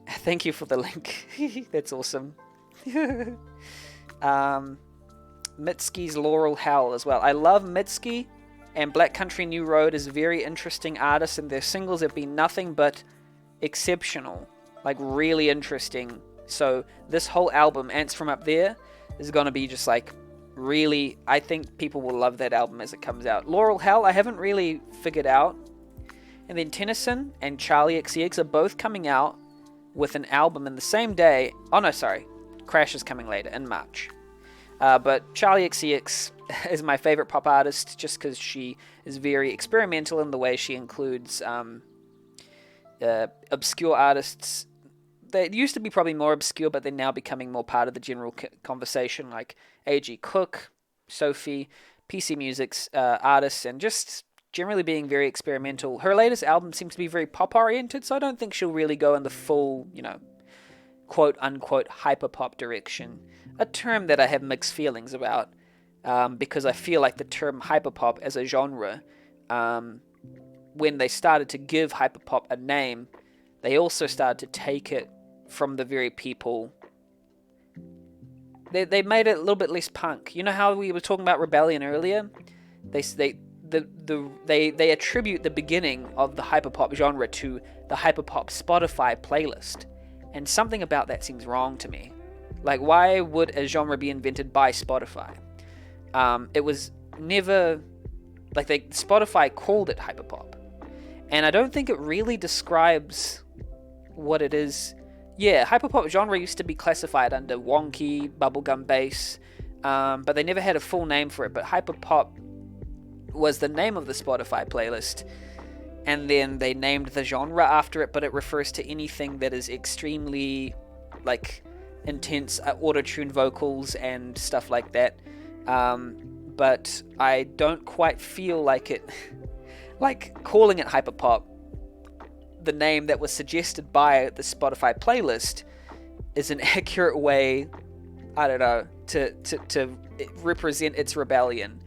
S1: Thank you for the link. That's awesome. Mitski's Laurel Hell as well. I love Mitski, and Black Country New Road is a very interesting artist, and their singles have been nothing but exceptional. Like, really interesting. So this whole album, Ants from Up There, is going to be just like really, I think people will love that album as it comes out. Laurel Hell, I haven't really figured out. And then Tennyson and Charlie XCX are both coming out with an album in the same day. Oh no, sorry. Crash is coming later, in March. But Charlie XCX is my favorite pop artist just because she is very experimental in the way she includes obscure artists they used to be probably more obscure, but they're now becoming more part of the general conversation, like A.G. Cook, Sophie, PC Music's artists, and just generally being very experimental. Her latest album seems to be very pop oriented, so I don't think she'll really go in the full, quote unquote hyperpop direction. A term that I have mixed feelings about, because I feel like the term hyperpop as a genre, when they started to give hyperpop a name, they also started to take it from the very people. They made it a little bit less punk. You know how we were talking about rebellion earlier? They attribute the beginning of the hyperpop genre to the hyperpop Spotify playlist, and something about that seems wrong to me. Like, why would a genre be invented by Spotify? It was never like Spotify called it hyperpop, and I don't think it really describes what it is. Yeah, hyperpop genre used to be classified under wonky, bubblegum bass, but they never had a full name for it. But hyperpop was the name of the Spotify playlist, and then they named the genre after it, but it refers to anything that is extremely, like, intense auto-tune vocals and stuff like that. But I don't quite feel like it, like, calling it hyperpop, the name that was suggested by the Spotify playlist, is an accurate way, I don't know, to represent its rebellion.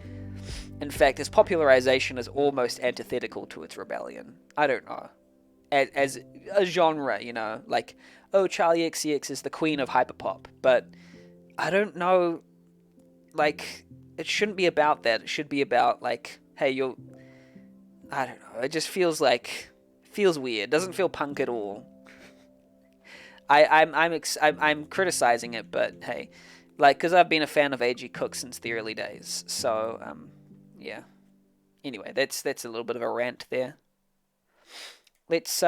S1: In fact, its popularization is almost antithetical to its rebellion. I don't know. As a genre, like, oh, Charlie XCX is the queen of hyperpop, but I don't know, like, it shouldn't be about that. It should be about, like, hey, I don't know, it just feels weird. It doesn't feel punk at all. I'm criticizing it, but hey, like, because I've been a fan of A.G. Cook since the early days, so yeah. Anyway, that's a little bit of a rant there. Let's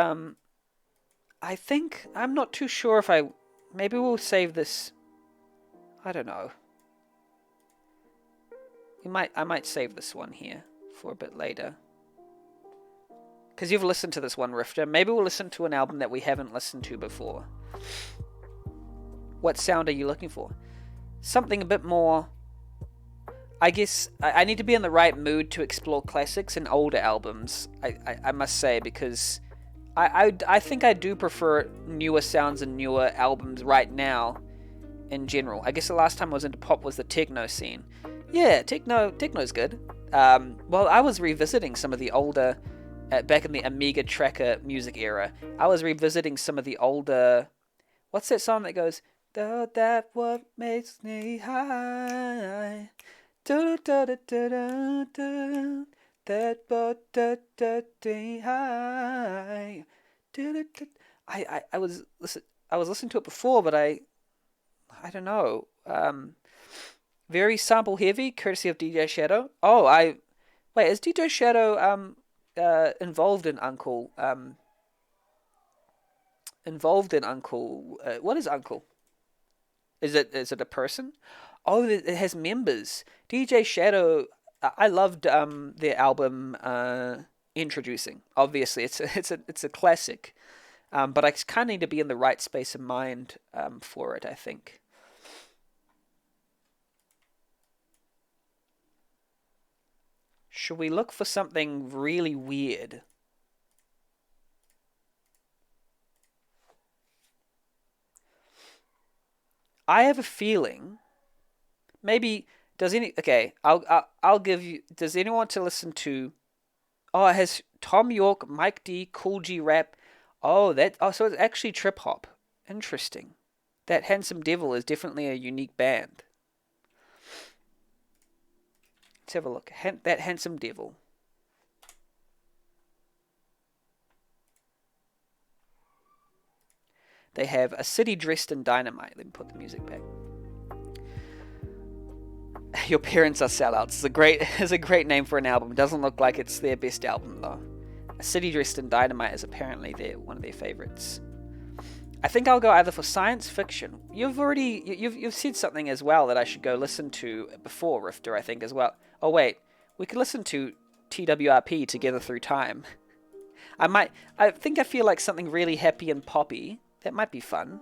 S1: I think I'm not too sure if maybe we'll save this. I don't know. I might save this one here for a bit later. Because you've listened to this one, Rifter. Maybe we'll listen to an album that we haven't listened to before. What sound are you looking for? Something a bit more... I guess I need to be in the right mood to explore classics and older albums, I must say, because I think I do prefer newer sounds and newer albums right now in general. I guess the last time I was into pop was the techno scene. Yeah, techno's good. Well, I was revisiting some of the older... back in the Amiga Tracker music era, I was revisiting some of the older... What's that song that goes... "Though that what makes me high... Do da da da da da... That what da da da high... I was listening to it before, but I don't know. Very sample heavy, courtesy of DJ Shadow. Oh, wait, is DJ Shadow involved in Uncle? What is Uncle? Is it a person? Oh, it has members. DJ Shadow. I loved their album Introducing. Obviously, it's a classic. But I kind of need to be in the right space of mind for it, I think. Should we look for something really weird? I have a feeling. Maybe okay? I'll give you. Does anyone want to listen to? Oh, it has Tom York, Mike D, Cool G Rap. Oh, so it's actually trip hop. Interesting. That Handsome Devil is definitely a unique band. Let's have a look. That Handsome Devil. They have A City Dressed in Dynamite. Let me put the music back. Your Parents Are Sellouts is a great name for an album. It doesn't look like it's their best album though. A City Dressed in Dynamite is apparently one of their favorites. I think I'll go either for science fiction. You've said something as well that I should go listen to before Rifter, I think, as well. Oh wait, we could listen to TWRP, Together Through Time. I feel like something really happy and poppy. That might be fun.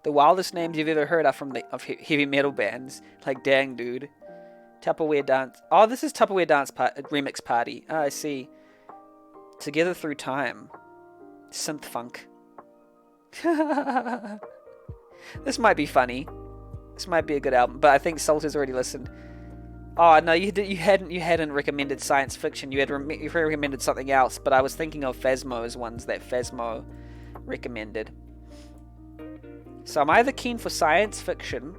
S1: The wildest names you've ever heard are from of heavy metal bands. Like, dang, dude. Tupperware Dance. Oh, this is Tupperware Dance Remix Party. Oh, I see. Together Through Time. Synth funk. This might be funny. This might be a good album, but I think Salter's already listened. Oh no, you hadn't recommended science fiction. You recommended something else, but I was thinking of Phasmo's ones that Phasmo recommended. So I'm either keen for science fiction,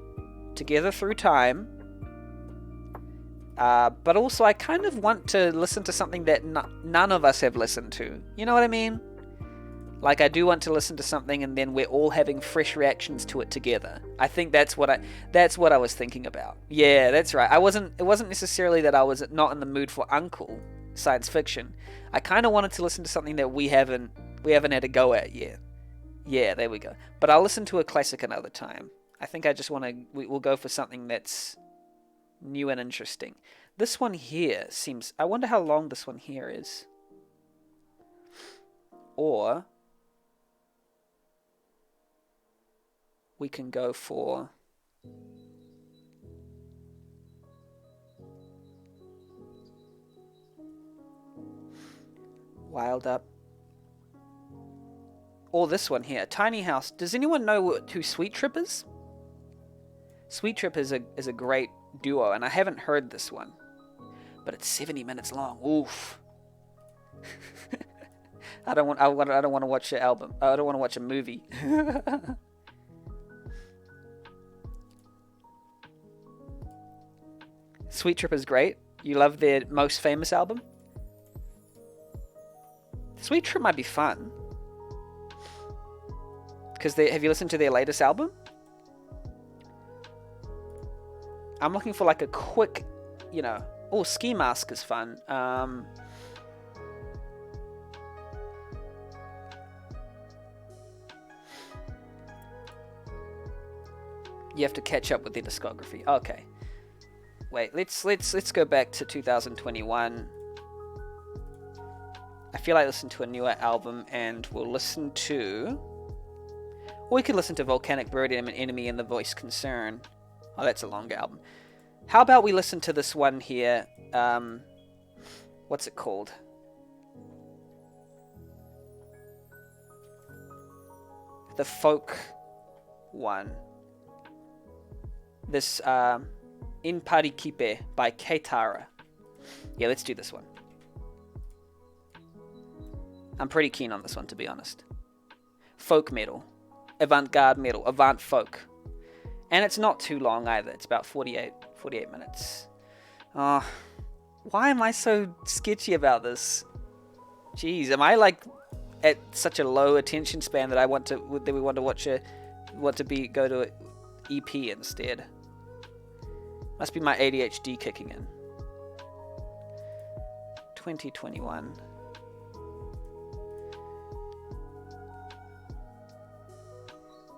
S1: Together Through Time, but also I kind of want to listen to something that none of us have listened to. You know what I mean? Like, I do want to listen to something and then we're all having fresh reactions to it together. I think that's what I was thinking about. Yeah, that's right. It wasn't necessarily that I was not in the mood for Uncle science fiction. I kind of wanted to listen to something that we haven't had a go at yet. Yeah, there we go. But I'll listen to a classic another time. I think I just want to... We'll go for something that's new and interesting. This one here seems... I wonder how long this one here is. Or... we can go for... Wild Up. Or this one here, Tiny House. Does anyone know who Sweet Trip is? Sweet Trip is a great duo, and I haven't heard this one, but it's 70 minutes long. Oof. I don't want to watch an album. I don't want to watch a movie. Sweet Trip is great. You love their most famous album? Sweet Trip might be fun. Because have you listened to their latest album? I'm looking for like a quick, Oh, Ski Mask is fun. You have to catch up with their discography. Okay. Wait, let's go back to 2021. I feel like listening to a newer album, and we'll listen to... Or we could listen to Volcanic Bird Enemy and The Voice Concern. Oh, that's a longer album. How about we listen to this one here? What's it called? The folk one. This, In Parikipe by Keitara. Yeah, let's do this one. I'm pretty keen on this one, to be honest. Folk metal. Avant-garde metal. Avant folk. And it's not too long either. It's about 48 minutes. Oh, why am I so sketchy about this? Jeez, am I like at such a low attention span that we want to go to an EP instead? Must be my ADHD kicking in. 2021.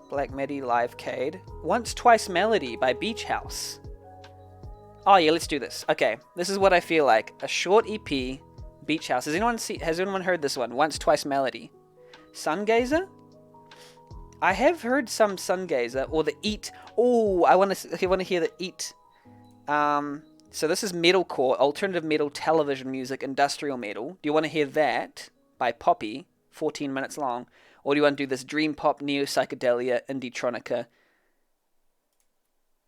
S1: Black Medi Livecade. Once Twice Melody by Beach House. Oh yeah, let's do this. Okay, this is what I feel like. A short EP, Beach House. Has anyone heard this one? Once Twice Melody. Sungazer? I have heard some Sungazer or the Eat. Oh, I want to hear the Eat. So this is metalcore, alternative metal, television music, industrial metal. Do you want to hear that by Poppy, 14 minutes long? Or do you want to do this dream pop, neo psychedelia, indie-tronica?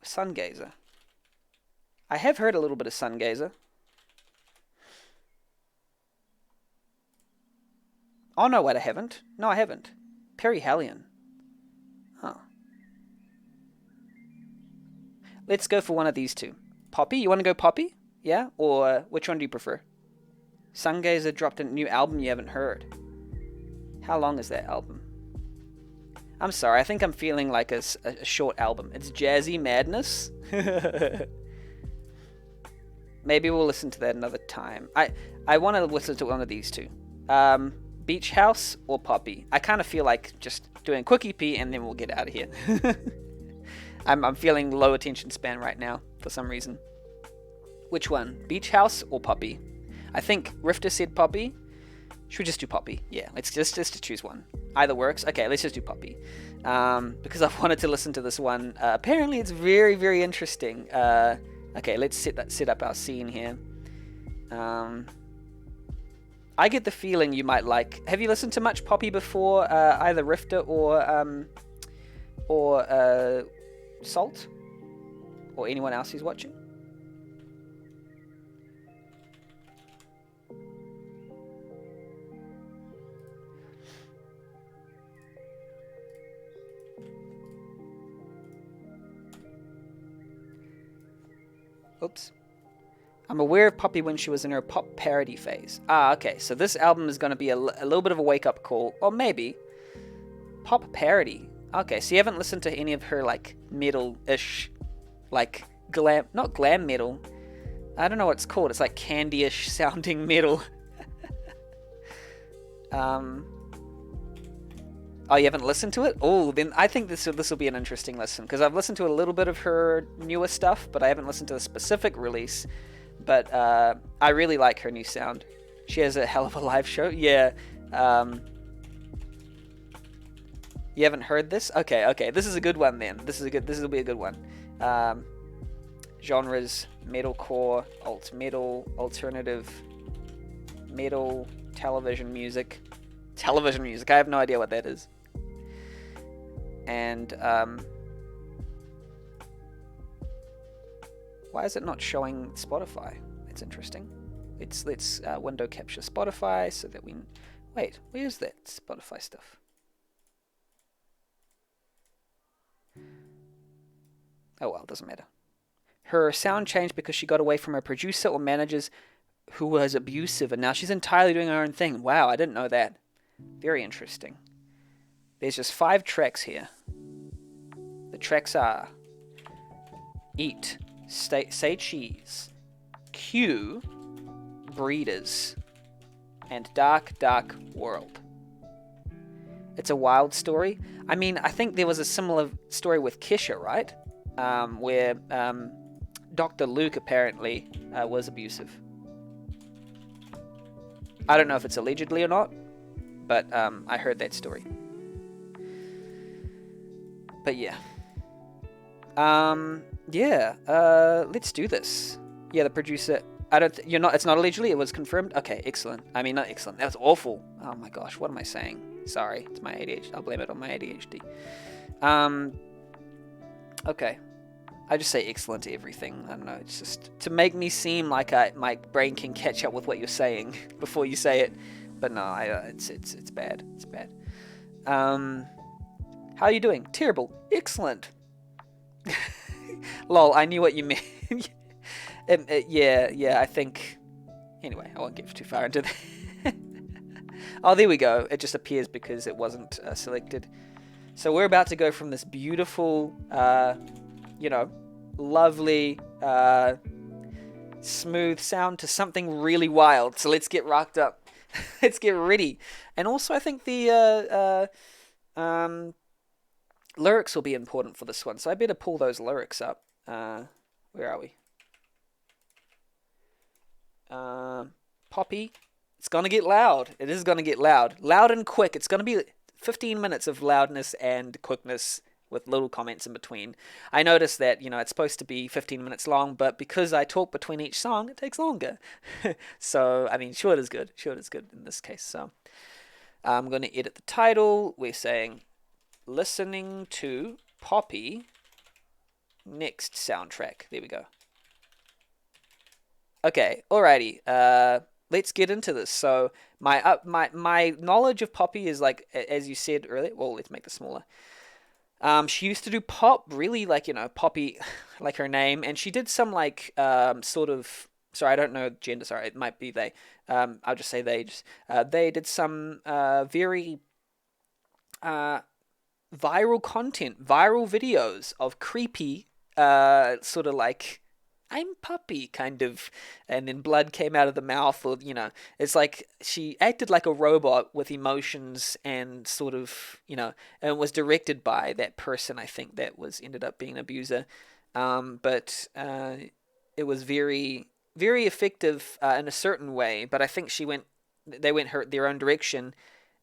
S1: Sungazer. I have heard a little bit of Sungazer. Oh no, wait, I haven't. No, I haven't. Perry Hallion. Oh. Let's go for one of these two. Poppy? You want to go Poppy? Yeah? Or which one do you prefer? Sungazer dropped a new album you haven't heard. How long is that album? I'm sorry, I think I'm feeling like a short album. It's Jazzy Madness. Maybe we'll listen to that another time. I want to listen to one of these two. Beach House or Poppy. I kind of feel like just doing a quick EP and then we'll get out of here. I'm feeling low attention span right now for some reason. Which one? Beach House or Poppy? I think Rifter said Poppy. Should we just do Poppy? Yeah, let's just choose one. Either works. Okay, let's just do Poppy. Because I've wanted to listen to this one. Apparently, it's very, very interesting. Okay, let's set up our scene here. I get the feeling you might like. Have you listened to much Poppy before? Either Rifter or Salt, or anyone else who's watching? Oops. I'm aware of Poppy when she was in her pop parody phase. Ah, okay. So this album is going to be a little bit of a wake-up call. Or maybe. Pop parody. Okay, so you haven't listened to any of her, like, metal-ish, like, glam... Not glam metal. I don't know what it's called. It's like candy-ish sounding metal. Oh, you haven't listened to it? Oh, then I think this will be an interesting listen, because I've listened to a little bit of her newer stuff, but I haven't listened to the specific release. But I really like her new sound. She has a hell of a live show. Yeah. You haven't heard this? Okay. This is a good one then. This will be a good one. Genres: metalcore, alt metal, alternative metal, television music. Television music. I have no idea what that is. And why is it not showing Spotify? It's interesting. Let's window capture Spotify so that we... Wait, where's that Spotify stuff? Oh well, it doesn't matter. Her sound changed because she got away from her producer or managers who was abusive, and now she's entirely doing her own thing. Wow, I didn't know that. Very interesting. There's just 5 tracks here. The tracks are Eat, Say Cheese, Q, Breeders, and Dark, Dark World. It's a wild story. I mean, I think there was a similar story with Kesha, right? Where Dr. Luke apparently was abusive. I don't know if it's allegedly or not, but I heard that story. But yeah. Let's do this. Yeah, the producer... you're not... It's not allegedly, it was confirmed? Okay, excellent. I mean, not excellent. That was awful. Oh my gosh, what am I saying? Sorry, it's my ADHD. I'll blame it on my ADHD. Okay. I just say excellent to everything. I don't know, it's just to make me seem like my brain can catch up with what you're saying before you say it. But no, it's bad. It's bad. How are you doing? Terrible. Excellent. Lol, I knew what you meant. Yeah, I think... Anyway, I won't get too far into that. Oh, there we go. It just appears because it wasn't selected. So we're about to go from this beautiful, lovely, smooth sound to something really wild. So let's get rocked up. Let's get ready. And also, I think the lyrics will be important for this one. So I better pull those lyrics up. Where are we? Poppy. It's going to get loud. It is going to get loud. Loud and quick. It's going to be 15 minutes of loudness and quickness with little comments in between. I noticed that, it's supposed to be 15 minutes long, but because I talk between each song, it takes longer. So, I mean, short is good. Short is good in this case. So, I'm going to edit the title. We're saying, listening to Poppy next soundtrack. There we go. Okay, alrighty. Let's get into this. So my knowledge of Poppy is like, as you said earlier. Well, let's make this smaller. She used to do pop, really, like, Poppy, like her name, and she did some like sort of. Sorry, I don't know gender. Sorry, it might be they. I'll just say they. They did some very viral content, viral videos of creepy, sort of like, I'm Puppy, kind of, and then blood came out of the mouth, or, it's like she acted like a robot with emotions and sort of, and was directed by that person, I think, that ended up being an abuser. But it was very, very effective in a certain way, but I think they went their own direction,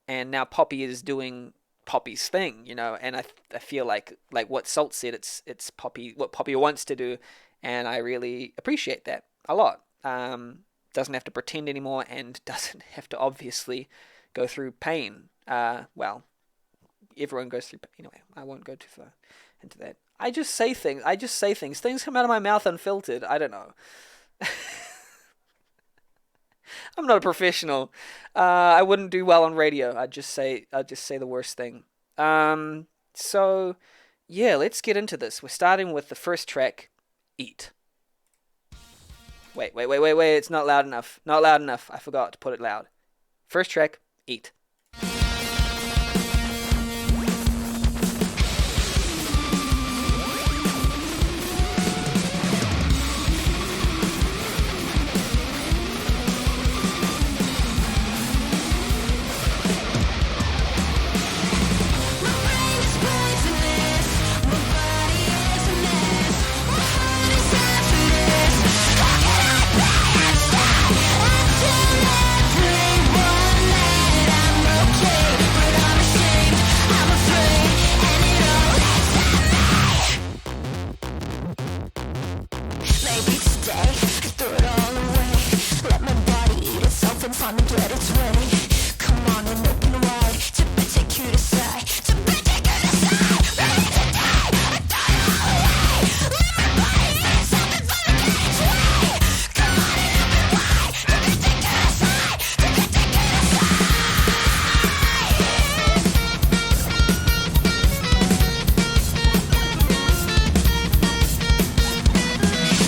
S1: and now Poppy is doing Poppy's thing, and I feel like what Salt said, it's Poppy, what Poppy wants to do, and I really appreciate that a lot. Doesn't have to pretend anymore, and doesn't have to obviously go through pain. Well, everyone goes through pain. Anyway, I won't go too far into that. I just say things. I just say things. Things come out of my mouth unfiltered. I don't know. I'm not a professional. I wouldn't do well on radio. I'd just say the worst thing. So yeah, let's get into this. We're starting with the first track, Eat. Wait. It's not loud enough. Not loud enough. I forgot to put it loud. First track, Eat.
S2: Time to get its way. Come on and open wide. To be take you to side. To be take you to side. Ready to die. I die all the way. Let my body eat something for the cage way. Come on and open wide. To be take you to side. To be take you to side.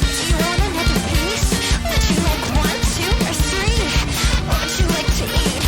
S2: Do you want another piece? Would you like one, two, or three? What would you like to eat?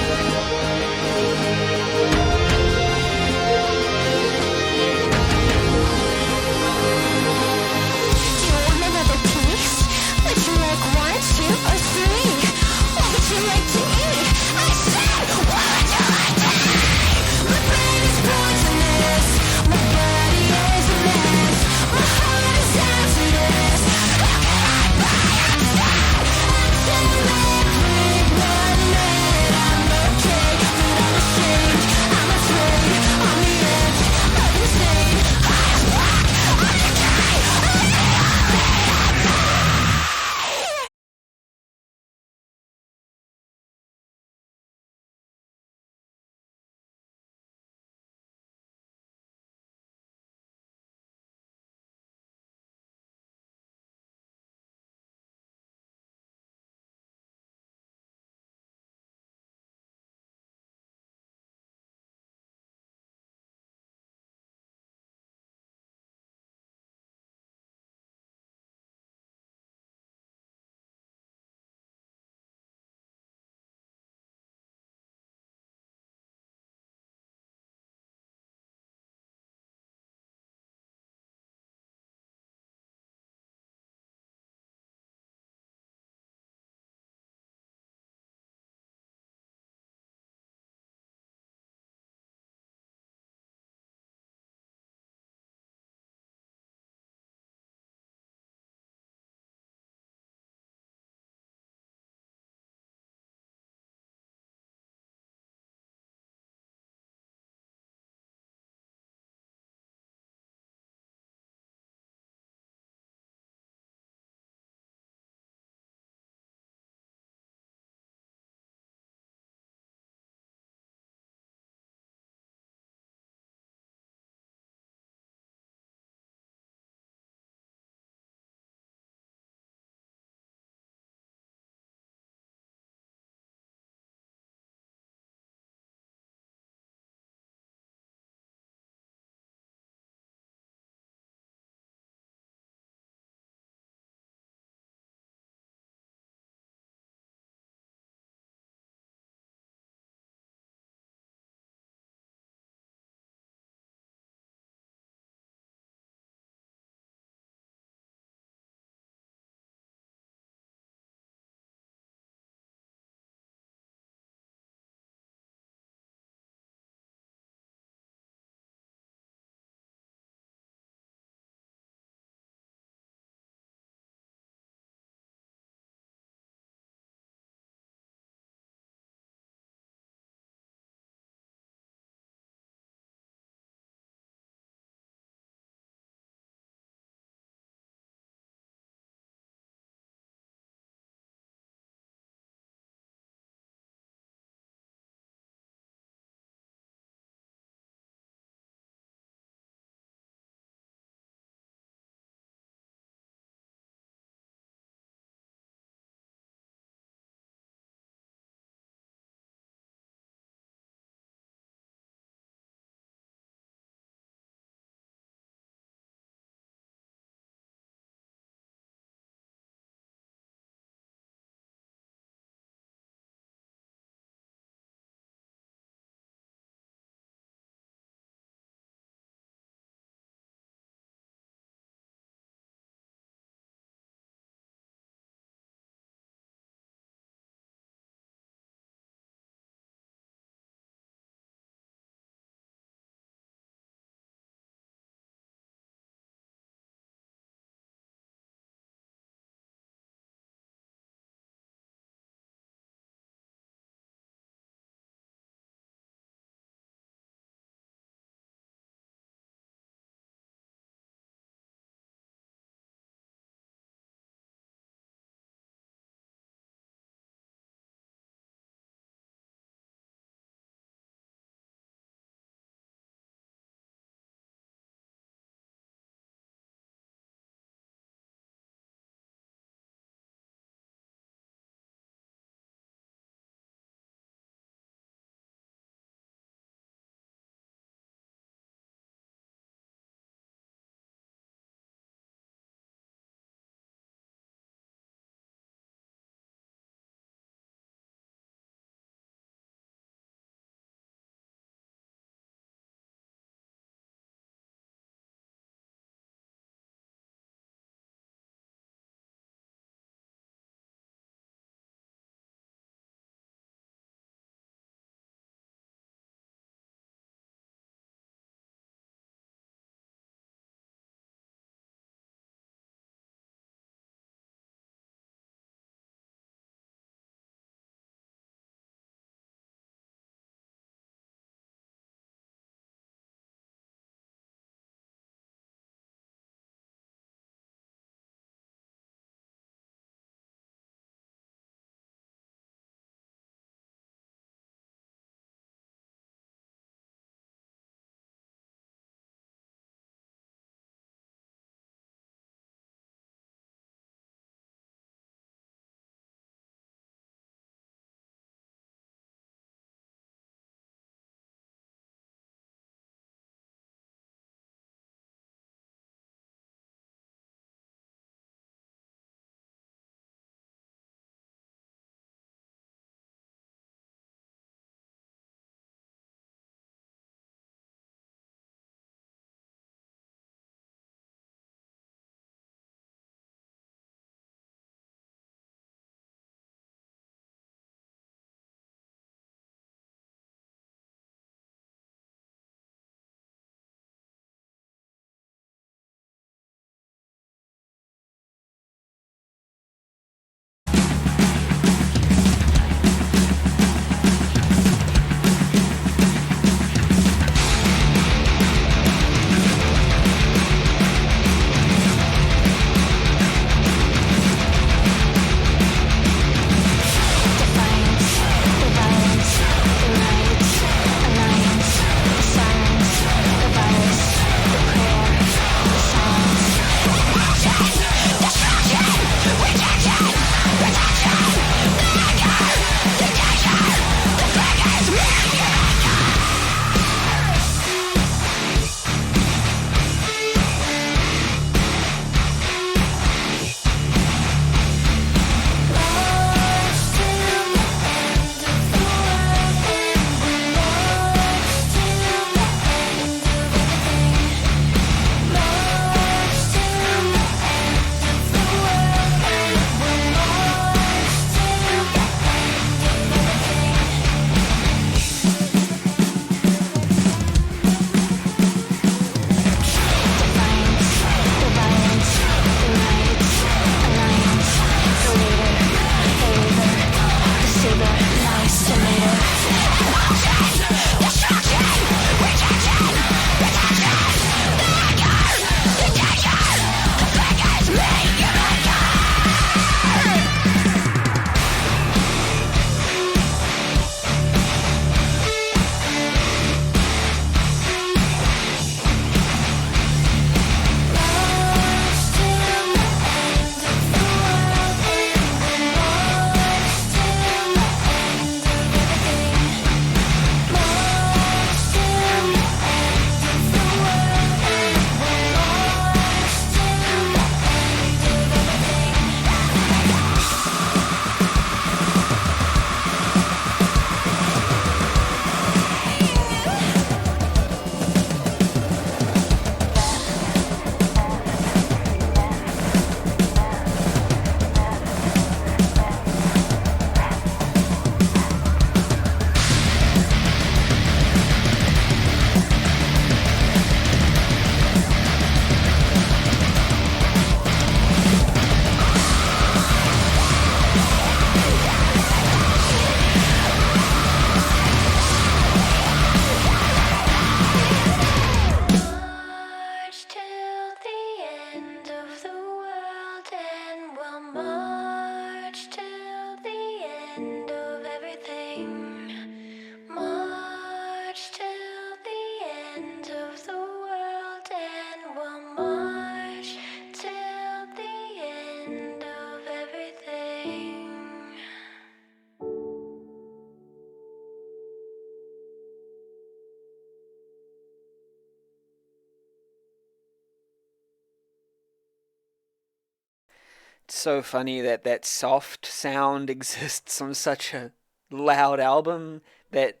S1: so funny that that soft sound exists on such a loud album that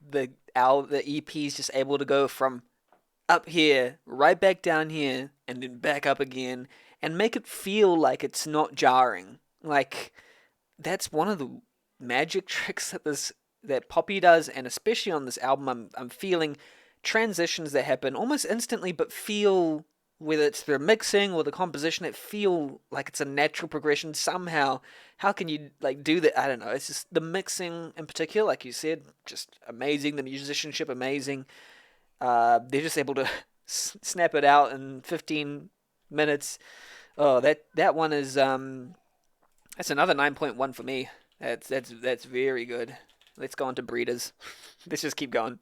S1: the EP is just able to go from up here right back down here and then back up again and make it feel like it's not jarring. Like that's one of the magic tricks that Poppy does, and especially on this album, I'm feeling transitions that happen almost instantly, but feel whether it's the mixing or the composition, it feel like it's a natural progression somehow. How can you like do that? I don't know. It's just the mixing in particular, like you said, just amazing. The musicianship amazing. They're just able to snap it out in 15 minutes. Oh, that one is that's another 9.1 for me. That's very good. Let's go on to breeders. Let's just keep going.